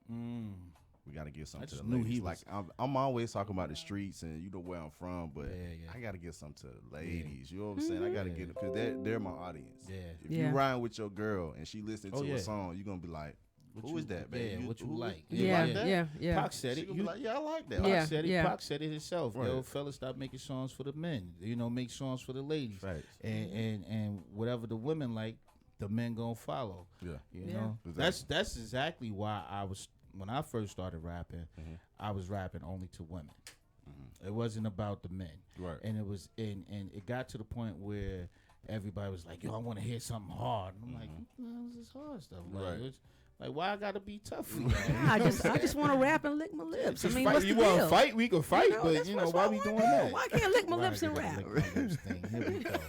We got to get something to the ladies. Like I'm always talking about the streets and where I'm from, but I got to get something to the ladies. You know what I'm saying? I got to get them because they're my audience. Yeah. If you riding with your girl and she listening to a song, you're gonna be like, "Who is that, baby? Yeah, what you like? You Yeah, like that?" yeah. Pac said She it. gonna be like, "Yeah, I like that." Pac said it. Yeah. Pac said it himself. Right. Yo, fellas, stop making songs for the men. Make songs for the ladies. Right. And whatever the women like, the men gonna follow. Yeah. You know, Exactly. that's exactly why when I first started rapping, I was rapping only to women. It wasn't about the men. Right. And it was and it got to the point where everybody was like, yo, I want to hear something hard. And I'm like, what is this hard stuff? Like, Right. like, why I gotta be tough for you? I just want to rap and lick my lips. I mean, what's the you deal? want to fight? We can fight, that's but what's why wrong we with doing that? that? Why can't I lick my Why lips I and gotta rap? lick my lips thing? Here we go.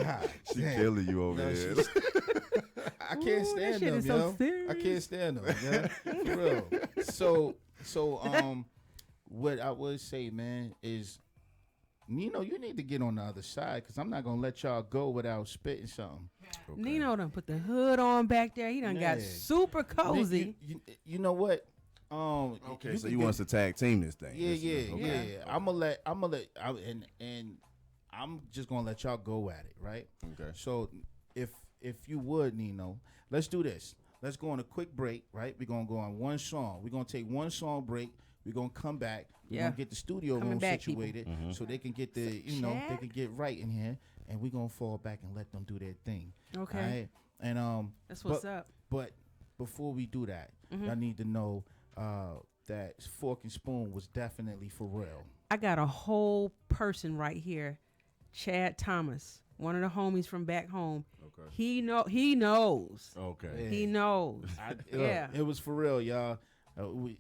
God, She damn. killing you over No, there. I can't stand shit them, is so yo. serious. I can't stand them, yo. For real. So, what I would say, man, is, Nino, you need to get on the other side because I'm not gonna let y'all go without spitting something. Okay. Nino done put the hood on back there. He done got Yeah. super cozy. You know what? Okay, so you want us to tag team this thing? Yeah. I'm gonna let, and I'm just gonna let y'all go at it, right? Okay. So if you would, Nino, let's do this. Let's go on a quick break, right? We're gonna go on one song. We're gonna take one song break. We're gonna come back. We're Yeah. gonna get the studio Coming room back, people. situated Mm-hmm. so they can get the, they can get right in here, and we're gonna fall back and let them do their thing. Okay. All right? And That's what's up. But before we do that, I need to know that Fork and Spoon was definitely for real. I got a whole person right here, Chad Thomas, one of the homies from back home. Okay. He knows. Okay. Yeah. He knows. Yeah. It was for real, y'all.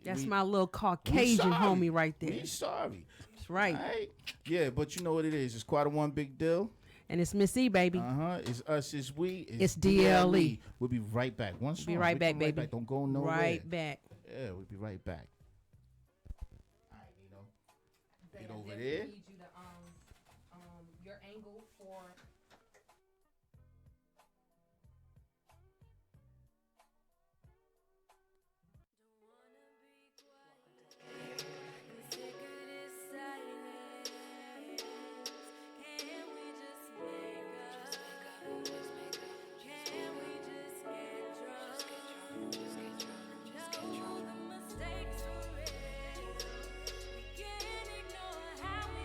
That's my little Caucasian homie right there. We sorry. That's right. All right? Yeah, but you know what it is. It's quite a one big deal. And it's Miss E, baby. It's us, it's we. It's DLE. We'll be right back. One song. Be right back, baby. Back. Don't go nowhere. Right back. Yeah, we'll be right back. All right, Get over there. Need you to your angle for. Mistakes for real. We can't ignore how we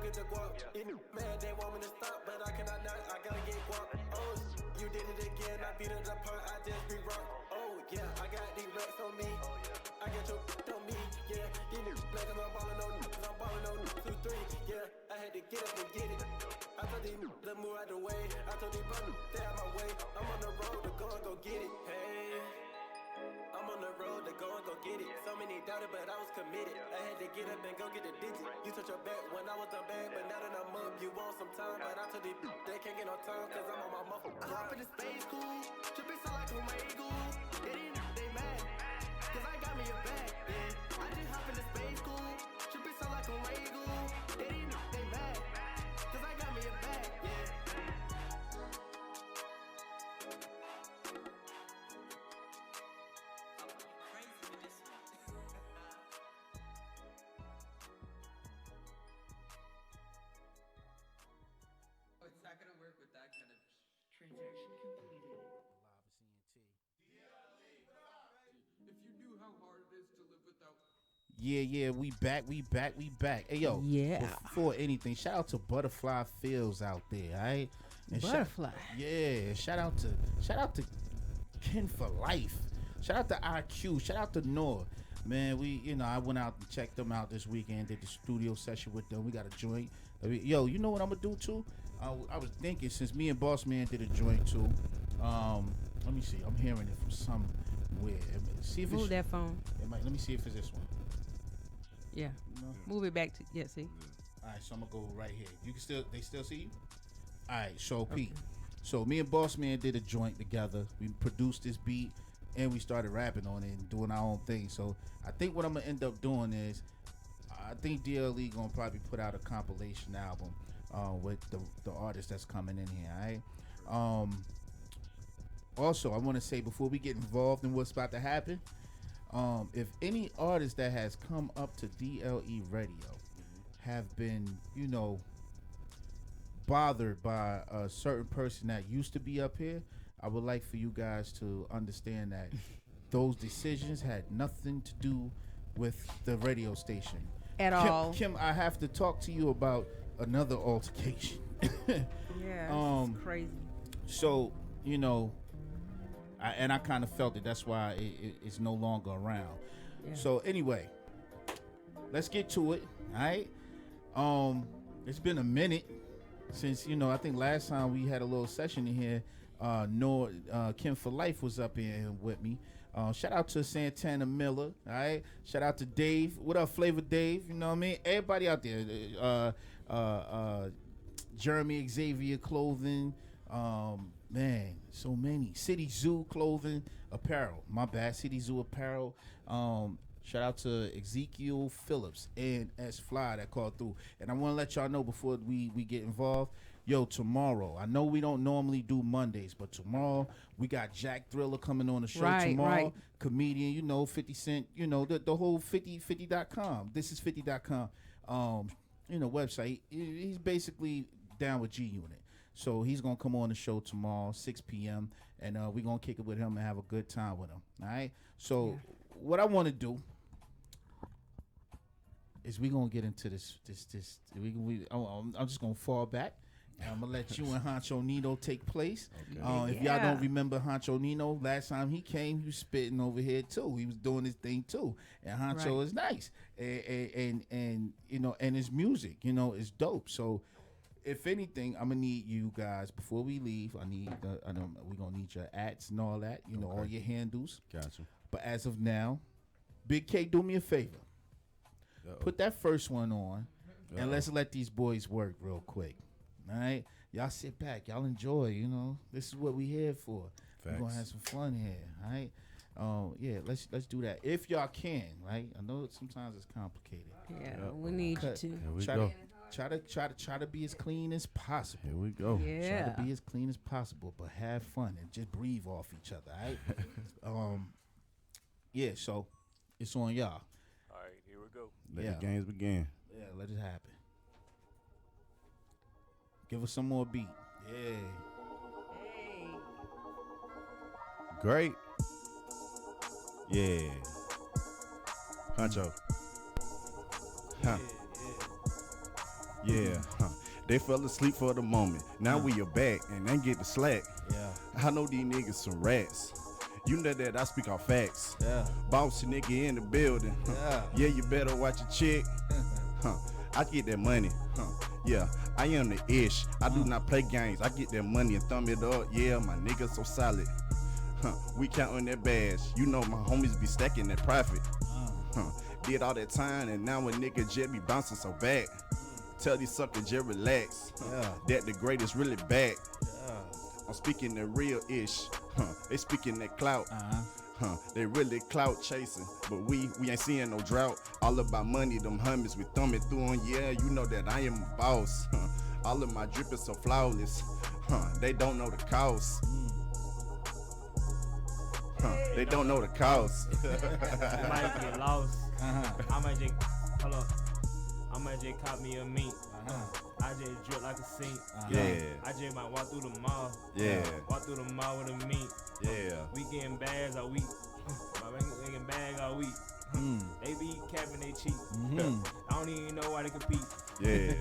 get the guap. Man, they want me to stop, but I cannot not. I gotta get guap. Oh, you did it again. I beat it apart. I just be rock. Oh, yeah, I got these racks on me. I get your on me. Yeah, these niggas black 'cause I'm ballin' on. I'm ballin' on 2, 3. Yeah, I had to get up and get it. I told these niggas to move out the way. I told these brothers stay out my way. I'm on the road to go and go get it. Hey. I'm on the road to go and go get it. So many doubted, but I was committed. I had to get up and go get the digit. You touch your back when I was done bad, but now that I'm up, you want some time. But I told these they can't get no time, cause I'm on my muffle. I hop in the space cool, trippin' so like a Waggle. They mad, cause I got me a bag, yeah. I just hop in the space cool, trippin' so like a Waggle. They mad, cause I got me a bag, yeah. It's not gonna work with that kind of transaction completed. If you knew how hard it is to live without. Yeah, we back. Hey, yo. Yeah. Before anything, shout out to Butterfly Fields out there, all right? And Butterfly. Shout out to Ken for Life. Shout out to IQ. Shout out to Noah. Man, I went out and checked them out this weekend, did the studio session with them. We got a joint. Yo, you know what I'm gonna do too? I was thinking, since me and Boss Man did a joint too. Let me see. I'm hearing it from somewhere. See if Move that phone. Let me see if it's this one. Yeah. No? Move it back to see. All right, so I'm gonna go right here. They still see you? All right, so Pete. So me and Boss Man did a joint together. We produced this beat and we started rapping on it and doing our own thing. So I think what I'm gonna end up doing is, I think DLE gonna probably put out a compilation album with the artists that's coming in here. All right. Also, I want to say before we get involved in what's about to happen, if any artist that has come up to DLE Radio have been, bothered by a certain person that used to be up here, I would like for you guys to understand that those decisions had nothing to do with the radio station. At all. Kim, I have to talk to you about another altercation. Yeah, it's crazy. So, I kind of felt it. That's why it's no longer around. Yeah. So anyway, let's get to it. All right. It's been a minute since I think last time we had a little session in here. Kim for Life was up here with me. Shout out to Santana Miller. All right. Shout out to Dave. What up, Flavor Dave? You know what I mean? Everybody out there. Jeremy Xavier Clothing. Man, so many. City Zoo Clothing, Apparel. My bad. City Zoo Apparel. Shout out to Ezekiel Phillips and S Fly that called through. And I want to let y'all know before we get involved. Yo, tomorrow, I know we don't normally do Mondays, but tomorrow we got Jack Thriller coming on the show tomorrow. Right. Comedian, 50 Cent, the whole 50.com. This is 50.com. Website. He's basically down with G Unit. So he's going to come on the show tomorrow, 6 p.m., and we're going to kick it with him and have a good time with him, all right? So what I want to do is we're going to get into this. I'm just going to fall back, and I'm going to let you and Honcho Nino take place. Okay. If y'all don't remember Honcho Nino, last time he came, he was spitting over here, too. He was doing his thing, too. And Honcho is nice. And his music, is dope. So if anything, I'm gonna need you guys before we leave. We're gonna need your ats and all that, all your handles. Gotcha. But as of now, Big K, do me a favor. Put that first one on, and let's let these boys work real quick. All right, y'all sit back, y'all enjoy. This is what we here for. Facts. We're gonna have some fun here. All right. Let's do that if y'all can. Right. I know sometimes it's complicated. Yeah, we need you to. Here we go. Try to be as clean as possible. Here we go. Yeah. Try to be as clean as possible, but have fun and just breathe off each other, all right? So it's on y'all. All right, here we go. Let the games begin. Yeah, let it happen. Give us some more beat. Yeah. Hey. Great. Yeah. Honcho. Huh. Yeah, they fell asleep for the moment. Now we are back and they get the slack. Yeah, I know these niggas some rats. You know that I speak off facts. yeah, Bossy nigga in the building. yeah. Yeah, you better watch your chick. I get that money. Yeah, I am the ish. I do not play games. I get that money and thumb it up. Yeah, my niggas so solid. We counting that bags. You know my homies be stacking that profit. Did all that time and now a nigga jet be bouncing so back. Tell these suckers just relax. That the greatest really back. I'm speaking the real ish. They speaking that clout. They really clout chasing, but we ain't seeing no drought. All about money, them homies we thumbing through 'em. Yeah, you know that I am a boss. All of my drip is so flawless. They don't know the cost. They don't know the cost. I might get lost. I might just hold up. I might just cop me a mink. I just drip like a sink. Yeah. I just might walk through the mall. Yeah. Walk through the mall with a mink. Yeah. We getting bags all week. My bank getting bags all week. They be capping they cheek. I don't even know why they compete. Yeah.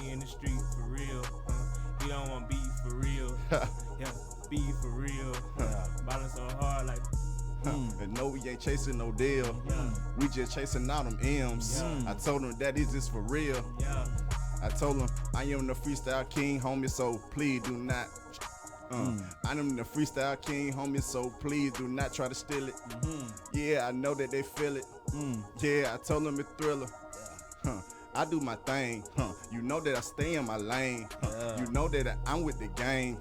We in the street for real. We don't want beef for real. Yeah, beef for real. Ballin' so hard like. And no, we ain't chasing no deal. We just chasing out them M's. I told them that is this for real. I told them I am the freestyle king, homie, so please do not. I am the freestyle king, homie, so please do not try to steal it. Yeah, I know that they feel it. Yeah, I told them it's thriller. I do my thing. You know that I stay in my lane. You know that I'm with the game.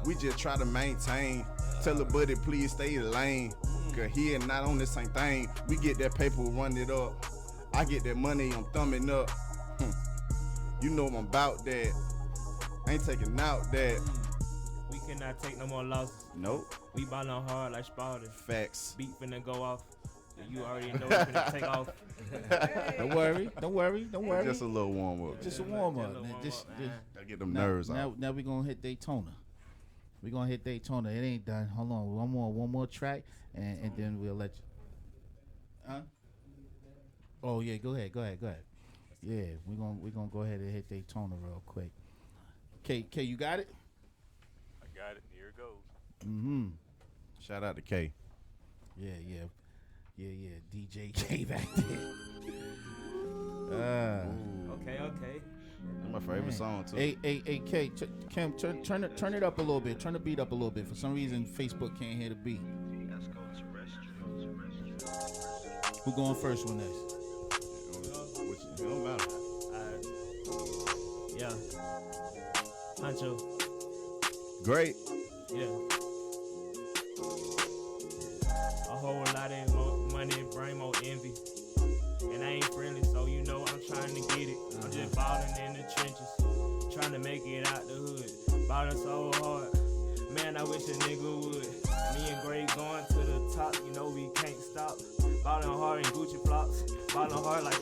We just try to maintain. Tell the buddy please stay in the lane. Cause he and not on the same thing. We get that paper, run it up. I get that money, I'm thumbing up. You know I'm about that. I ain't taking out that. We cannot take no more losses. Nope. We ballin' hard like Spartans. Facts. Beat finna go off. You already know it's finna take off. Don't worry. Just a little warm up. Just a warm up. I get them nerves out. Now we gonna hit Daytona. We gonna hit Daytona. It ain't done. Hold on, one more track, and then we'll let you. Huh? Oh yeah, go ahead. Yeah, we gonna go ahead and hit Daytona real quick. K, you got it? I got it. Here it goes. Shout out to K. Yeah. DJ K back there. Okay. That's my favorite song too. Hey, K, Kim, turn it up a little bit. Turn the beat up a little bit. For some reason, Facebook can't hear the beat. Who going first on this? It don't matter. Yeah. Honcho. Great. Yeah. A whole lot of money bring more envy. And I ain't friendly, so you know I'm trying to get it. I'm just ballin' in the trenches, trying to make it out the hood. Ballin' so hard, man, I wish a nigga would. Me and Gray going to the top, you know we can't stop. Ballin' hard in Gucci flops, ballin' hard like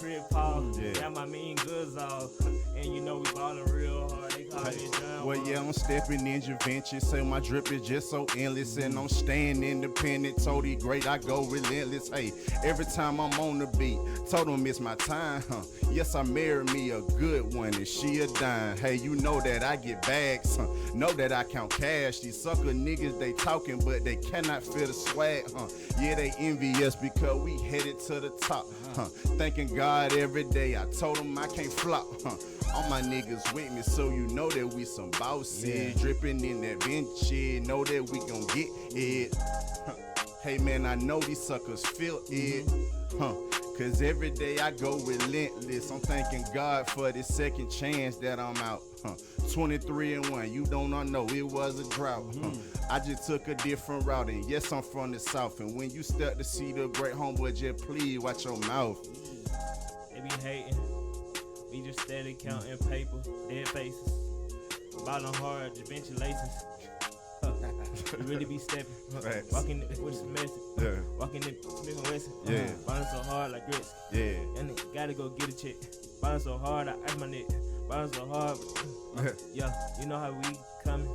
Crib Paul. Got my mean goods off, and you know we ballin' real hard. They call it John. Well, yeah, I'm stepping Ninja Ventures. Say my drip is just so endless, and I'm staying independent. Totally great, I go relentless. Hey, every time I'm on the beat, told them it's my time. Yes, I married me a good one, and she a dime. Hey, you know that I get bags. Know that I count cash. These sucker niggas, they talking, but they cannot feel the swag. Yeah, they envy us because we headed to the top. Thanking God every day. I told them I can't flop. All my niggas with me, so you know that we some bosses. Dripping in that bench shit. Know that we gon' get it. Hey man, I know these suckers feel it. Cause every day I go relentless. I'm thanking God for this second chance that I'm out. 23-1, you don't know, it was a drought. I just took a different route, and yes, I'm from the South. And when you start to see the great homeboy, just please watch your mouth. They be hating, we just steady counting paper, dead faces. Ballin' hard, Da Vinci laces. We really be stepping, walking with some message, walking in Smith & Wesson. Ballin' so hard like grits. And gotta go get a check. Ballin' so hard, I ice my neck. Ballin' so hard, yeah, you know how we coming.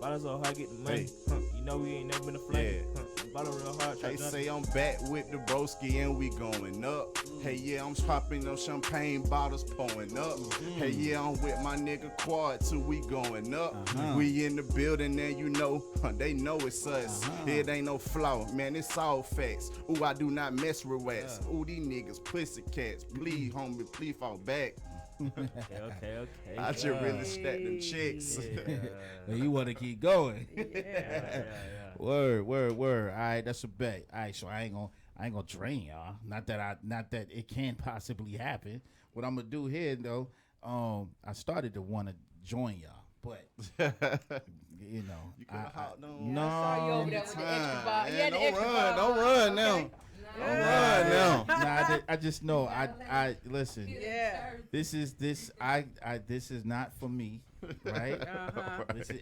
Ballin' so hard, get the money. You know we ain't never been a flame. Ballin' real hard. They say I'm back with the broski and we going up. Hey, yeah, I'm popping them champagne bottles, pouring up. Hey, yeah, I'm with my nigga Quad too, we going up. We in the building and you know, they know it's us. It ain't no flaw, man, it's all facts. Ooh, I do not mess with rats. Ooh, these niggas pussy cats. Please, homie, please fall back. Okay. I should really stack them chicks. Well, you want to keep going. Yeah. Word. All right, that's a bet. All right, so I ain't gonna drain y'all. Not that it can possibly happen. What I'm gonna do here though, I started to want to join y'all, but you know, You could have hopped on. no, I saw you over there with the extra bottle. Man, Yeah, don't run now. Don't run now. Nah, I just know. I listen. Yeah. This is not for me, right?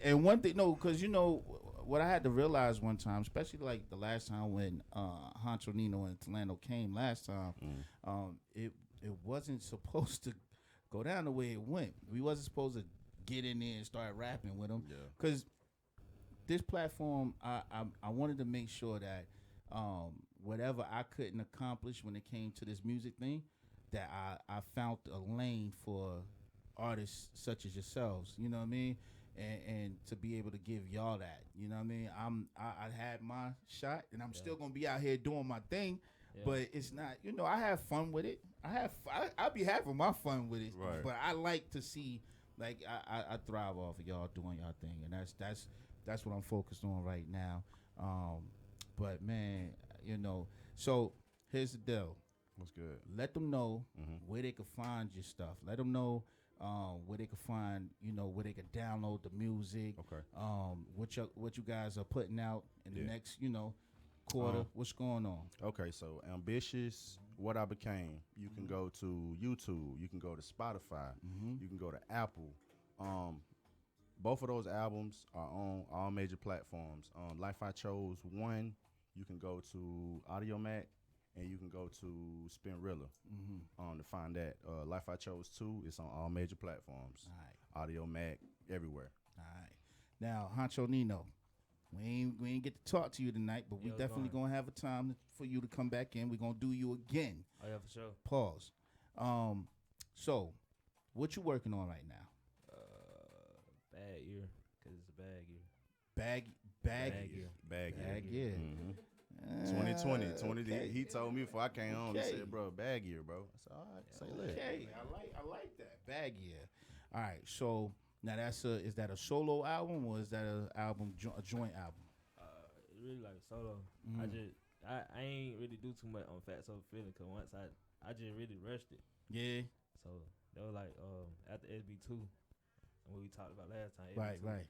And one thing, no, because you know what I had to realize one time, especially like the last time when Honcho Nino and Talano came last time, it wasn't supposed to go down the way it went. We wasn't supposed to get in there and start rapping with them, because this platform, I wanted to make sure that whatever I couldn't accomplish when it came to this music thing, that I found a lane for artists such as yourselves, you know what I mean? And to be able to give y'all that, you know what I mean? I had my shot, and I'm still gonna be out here doing my thing, but it's not, you know, I have fun with it. I be having my fun with it, but I like to see, like, I thrive off of y'all doing y'all thing, and that's what I'm focused on right now. But man, you know, so here's the deal. What's good? Let them know where they can find your stuff. Let them know where they can find, you know, where they can download the music. Okay. What you guys are putting out in the next, you know, quarter. What's going on? Okay, so Ambitious, What I Became. You can go to YouTube. You can go to Spotify. You can go to Apple. Both of those albums are on all major platforms. Life I Chose 1, you can go to Audiomack, and you can go to Spinrilla to find that. Life I Chose 2 is on all major platforms. All right. Audiomack, everywhere. All right. Now, Honcho Nino, we ain't get to talk to you tonight, but we definitely gonna have a time for you to come back in. We're gonna do you again. Oh yeah, for sure. Pause. So, what you working on right now? Bad year, cause it's a bag year. Bag year. 2020. Okay. He told me before I came home. He said, "Bro, bag year, bro." I said, "All right, say less." Okay, I like that bag year. All right, so now is that a solo album or is that a joint album? Really like solo. I ain't really do too much on Fat Soul Feeling, cause once I just really rushed it. Yeah. So that was like after SB2, what we talked about last time. Right.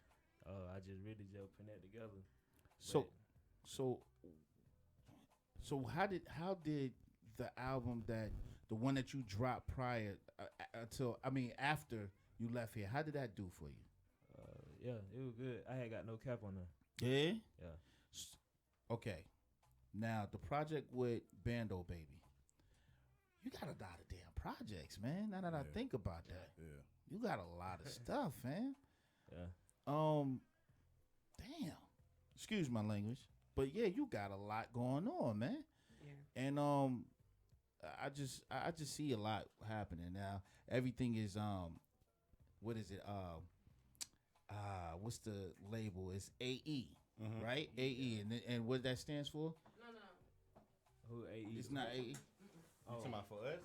I just really just putting that together. So how did the album the one that you dropped prior after you left here, how did that do for you? Yeah, it was good. I had got no cap on there. Yeah? Yeah. Okay. Now the project with Bando Baby. You got a lot of damn projects, man. Now that I think about that. Yeah. You got a lot of stuff, man. Yeah. Damn. Excuse my language. But yeah, you got a lot going on, man. Yeah. And I just see a lot happening now. Everything is what is it? What's the label? It's AE, right? AE, and what that stands for? No. Who AE? It's not AE. You talking about for us?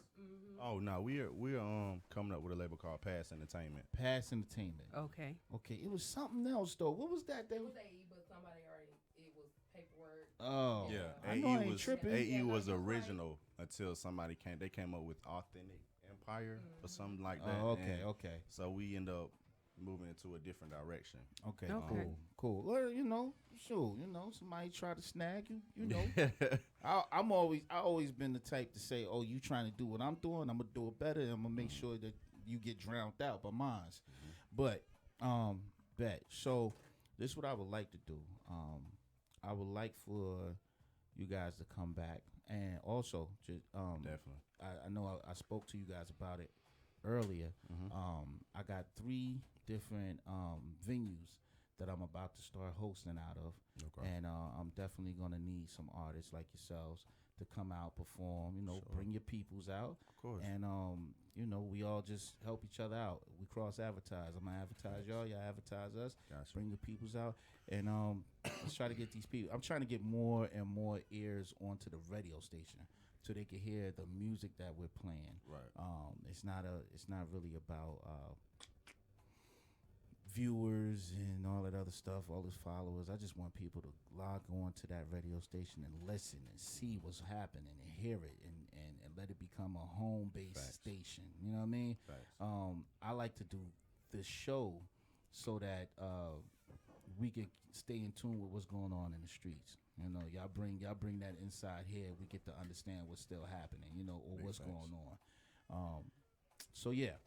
Oh no, we're coming up with a label called Pass Entertainment. Pass Entertainment. Okay. It was something else though. What was that? It was AE, but somebody already, it was paperwork. Oh. Yeah. I know I ain't tripping. AE was original until somebody came up with Authentic Empire or something like that. Oh, okay. So we end up moving into a different direction. Okay. Cool. Well, somebody try to snag you, I always been the type to say, oh, you trying to do what I'm doing, I'm gonna do it better, and I'm gonna make sure that you get drowned out by mine. But bet. So this is what I would like to do. I would like for you guys to come back, and also just definitely. I know I spoke to you guys about it earlier. I got 3 different venues that I'm about to start hosting out of, and I'm definitely gonna need some artists like yourselves to come out, perform. You know, bring your peoples out. Of course. And you know, we all just help each other out. We cross advertise. I'm gonna advertise y'all. Y'all advertise us. Gotcha. Bring your peoples out, and let's try to get these people. I'm trying to get more and more ears onto the radio station, so they can hear the music that we're playing. Right. It's not really about viewers and all that other stuff, all those followers. I just want people to log on to that radio station and listen and see what's happening and hear it and let it become a home-based station. You know what I mean? I like to do this show so that we can stay in tune with what's going on in the streets. You know, y'all bring that inside here. We get to understand what's still happening, you know, or what's going on. So yeah.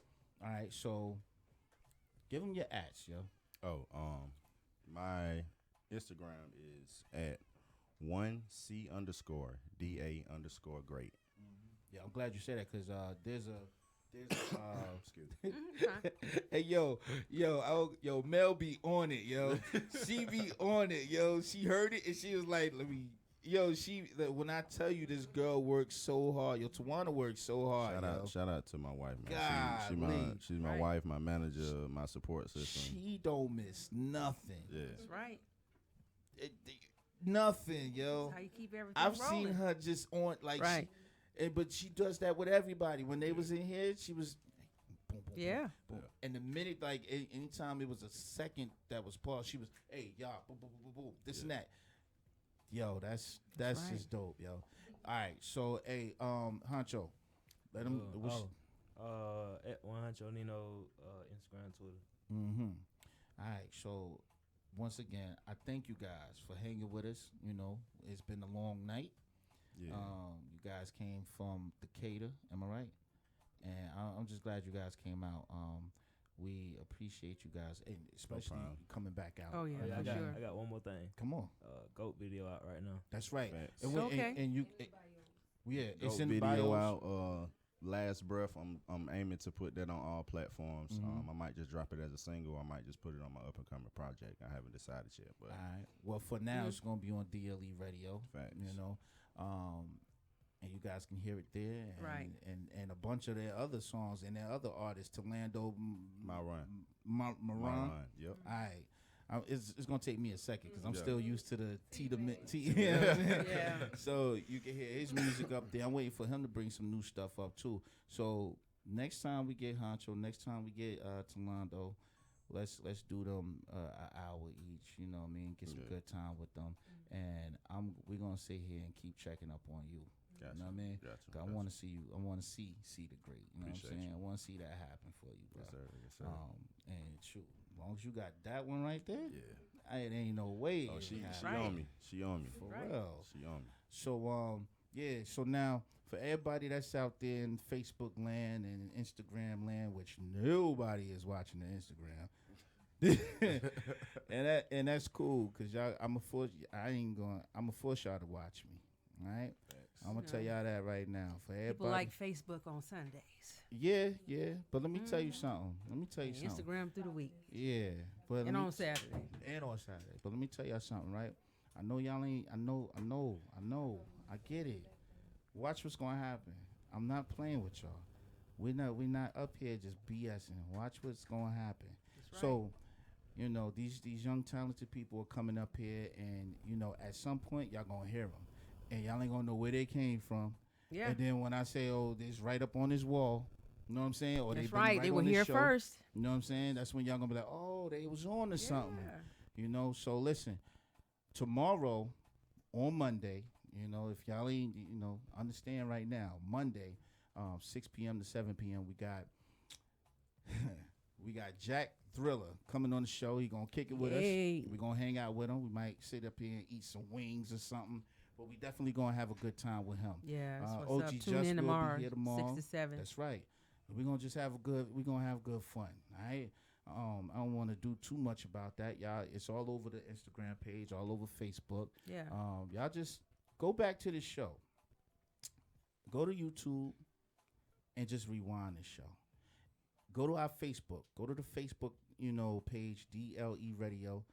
All right, so give them your ats, yo. My Instagram is at 1C_DA_great. Yeah, I'm glad you said that because there's a excuse me. Hey, yo, Mel be on it, yo. She be on it, yo. She heard it and she was like, when I tell you this girl works so hard, yo, Tawana works so hard. Shout out to my wife, man. She's my wife, my manager, my support system. She don't miss nothing. Yeah, that's right. Nothing, yo. That's how you keep everything I've rolling. seen her just on like, right. But she does that with everybody. When they was in here, she was. Boom, boom, yeah. Boom, boom. And the minute, like, anytime it was a second that was paused, she was, hey, y'all, boom, boom, boom, boom, this and that. Yo, that's right. Just dope, yo. All right, so, hey, Honcho, let him. At Honcho Nino, Instagram, Twitter. Mm-hmm. All right, so once again, I thank you guys for hanging with us. You know, it's been a long night. Yeah. You guys came from Decatur, am I right? And I'm just glad you guys came out. We appreciate you guys, and especially coming back out. Oh yeah, I got one more thing. Come on. GOAT video out right now. That's right. And it's in the the video bios. out. Last breath. I'm aiming to put that on all platforms. Mm-hmm. I might just drop it as a single. I might just put it on my up and coming project. I haven't decided yet. But all right. Well, for now, it's gonna be on DLE Radio. Facts. You know. And you guys can hear it there, and, right? And a bunch of their other songs and their other artists, Orlando Maran. Yep. All right. It's gonna take me a second because I'm still used to the T. Yeah. So you can hear his music up there. I'm waiting for him to bring some new stuff up too. So next time we get Honcho, next time we get Orlando, let's do them an hour each. You know what I mean? Get some good time with them, and we're gonna sit here and keep checking up on you. Gotcha. You know what I mean? Gotcha. I want to see you. I want to see the great. You know what I'm saying? I want to see that happen for you, bro. Yes, sir. Yes, sir. And shoot, as long as you got that one right there, yeah, it ain't no way. Oh, she on me. She on me for real. She on me. So So now for everybody that's out there in Facebook land and Instagram land, which nobody is watching the Instagram. and that's cool because I'm gonna force y'all to watch me. All right. I'm gonna tell y'all that right now. For everybody, people like Facebook on Sundays. Yeah. But let me tell you something. Instagram through the week. Yeah, but on Saturday. But let me tell y'all something, right? I know y'all ain't. I know. I get it. Watch what's gonna happen. I'm not playing with y'all. We're not up here just BSing. Watch what's gonna happen. That's right. So, you know, these young talented people are coming up here, and you know, at some point y'all gonna hear them. And y'all ain't gonna know where they came from. Yeah. And then when I say, oh, this right up on this wall, you know what I'm saying? Or that's they right. They were here first. You know what I'm saying? That's when y'all gonna be like, oh, they was on to something. You know. So listen, tomorrow, on Monday, you know, if y'all ain't, you know, understand right now, Monday, 6 p.m. to 7 p.m. we got Jack Thriller coming on the show. He gonna kick it with us. We gonna hang out with him. We might sit up here and eat some wings or something. But we definitely gonna have a good time with him. Yeah, that's OG what's up. Tune in tomorrow, be here tomorrow, 6 to 7. That's right. We're gonna just have good fun. All right. I don't want to do too much about that, y'all. It's all over the Instagram page, all over Facebook. Yeah. Y'all just go back to the show. Go to YouTube and just rewind the show. Go to our Facebook. Go to the Facebook, you know, page DLE Radio.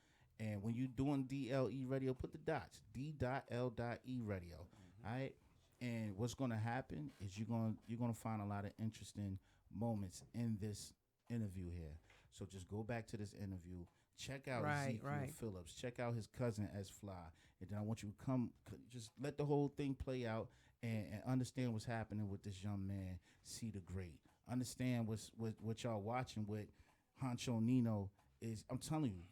And when you're doing DLE Radio, put the dots, D.L.E Radio. All right? And what's going to happen is you're going to find a lot of interesting moments in this interview here. So just go back to this interview. Check out Ezekiel Phillips. Check out his cousin S Fly. And then I want you to just let the whole thing play out and understand what's happening with this young man, C the Great. Understand what y'all watching with Honcho Nino is. I'm telling you,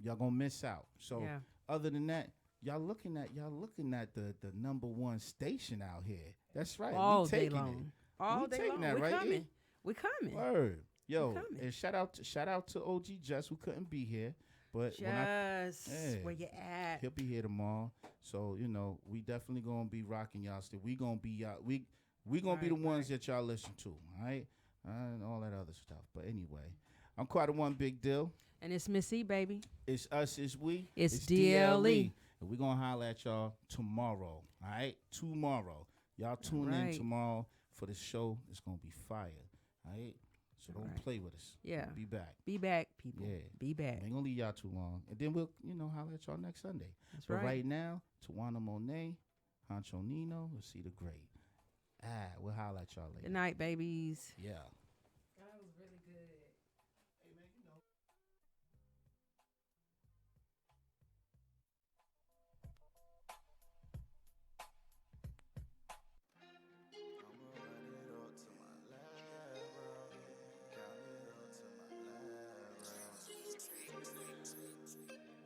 y'all gonna miss out. So other than that, y'all looking at the number one station out here. That's right. All day long. All day long. That, we right? coming. We coming. Word. Yo, and shout out to OG Just who couldn't be here. But where you at? He'll be here tomorrow. So, we definitely gonna be rocking y'all still. We gonna be y'all. We gonna be the ones that y'all listen to, all right? And all that other stuff. But anyway, I'm quite a one big deal. And it's Miss E, baby. It's us, it's we. It's DLE. And we're gonna holler at y'all tomorrow. All right? Tomorrow. Y'all tune in tomorrow for the show. It's gonna be fire. All right? So don't play with us. Yeah. Be back. Be back, people. Yeah. Be back. Ain't gonna leave y'all too long. And then we'll, holler at y'all next Sunday. That's but right. Right now, Tawana Monet, Honcho Nino, we'll see the great. We'll holler at y'all later. Good night, babies. Yeah. That was really good. Hey, man,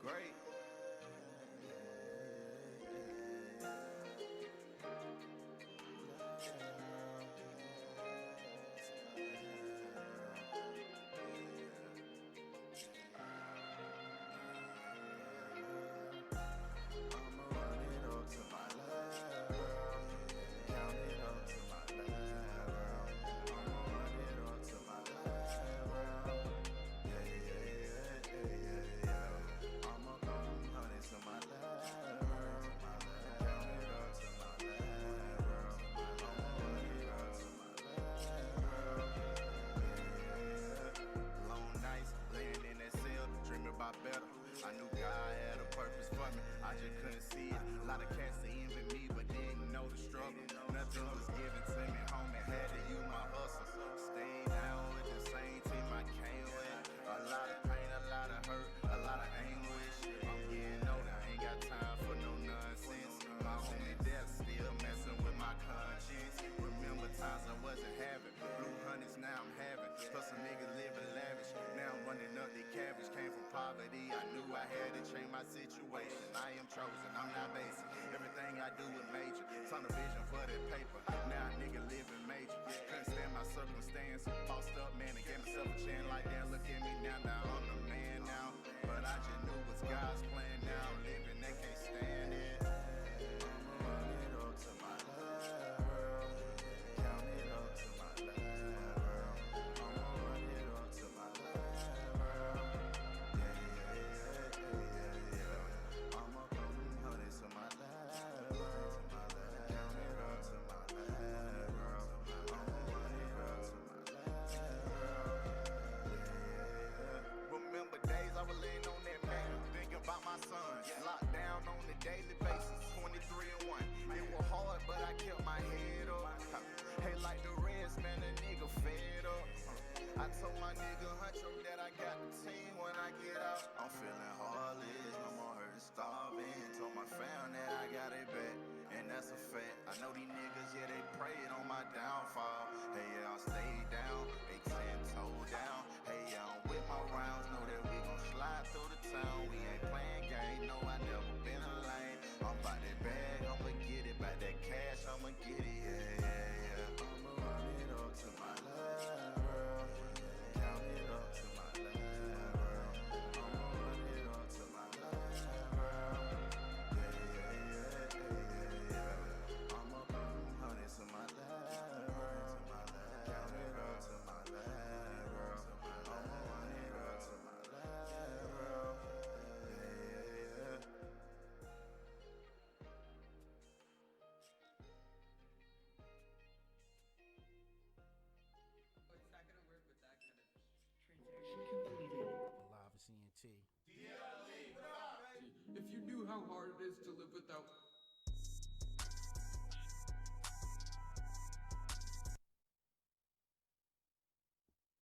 Great. Better. I knew God had a purpose for me. I just couldn't see it. A lot of cats they envy me, but didn't know the struggle. Nothing was given to me, homie. Had to use my hustle. Staying down with the same team I came with. A lot of pain, a lot of hurt, a lot of anguish. I'm getting older, I ain't got time for no nonsense. My homie death still messing with my conscience. Remember times I wasn't having. Blue hundreds now I'm having. Plus a nigga living lavish. Now I'm running up the cabbage. Came from poverty, I knew I had to change my situation. I am chosen, I'm not basic. Everything I do is major. Tunnel vision for that paper. Now a nigga living major. Couldn't stand my circumstance. Bossed up, man, and gave myself a chance like that. Look at me now, I'm the man now. But I just knew it's God's plan now. Living, they can't stand it. I'ma run it up to my love, world. Count it up to my love, world. I'ma run it up to my love, world. I'ma come honey to my love, world. Count it up to my love, world. I'ma run it up to my love, world. Remember days I was laying on that mat, thinking about my sons. Locked down on a daily basis, 23 and 1. It was hard, but I kept my head up. Hey, like the Reds, man, a nigga fed up. I told my nigga Huncho that I got the team when I get out. I'm feeling heartless, no more hurt, starving. Told my fam that I got it back, and that's a fact. I know these niggas, yeah, they prayed on my downfall. Hey, yeah, I stayed down, they 10-toe down. Hey, yeah, I'm with my rounds, know that we gon' slide through the town. We ain't playing game, no, I never been a lane. I'm by that bag, I'ma get it, by that cash, I'ma get it, yeah, yeah, yeah. I'ma run it up to my love, world. Count it up to my love, world. I'ma run it up to my love, world. Yeah. I'ma come honey to my love, world. Count it up to my love, world. I'ma run it up to my love, world. Yeah. It's not gonna work with that kind of transaction completed. Live at CNT. If you knew how hard it is to live without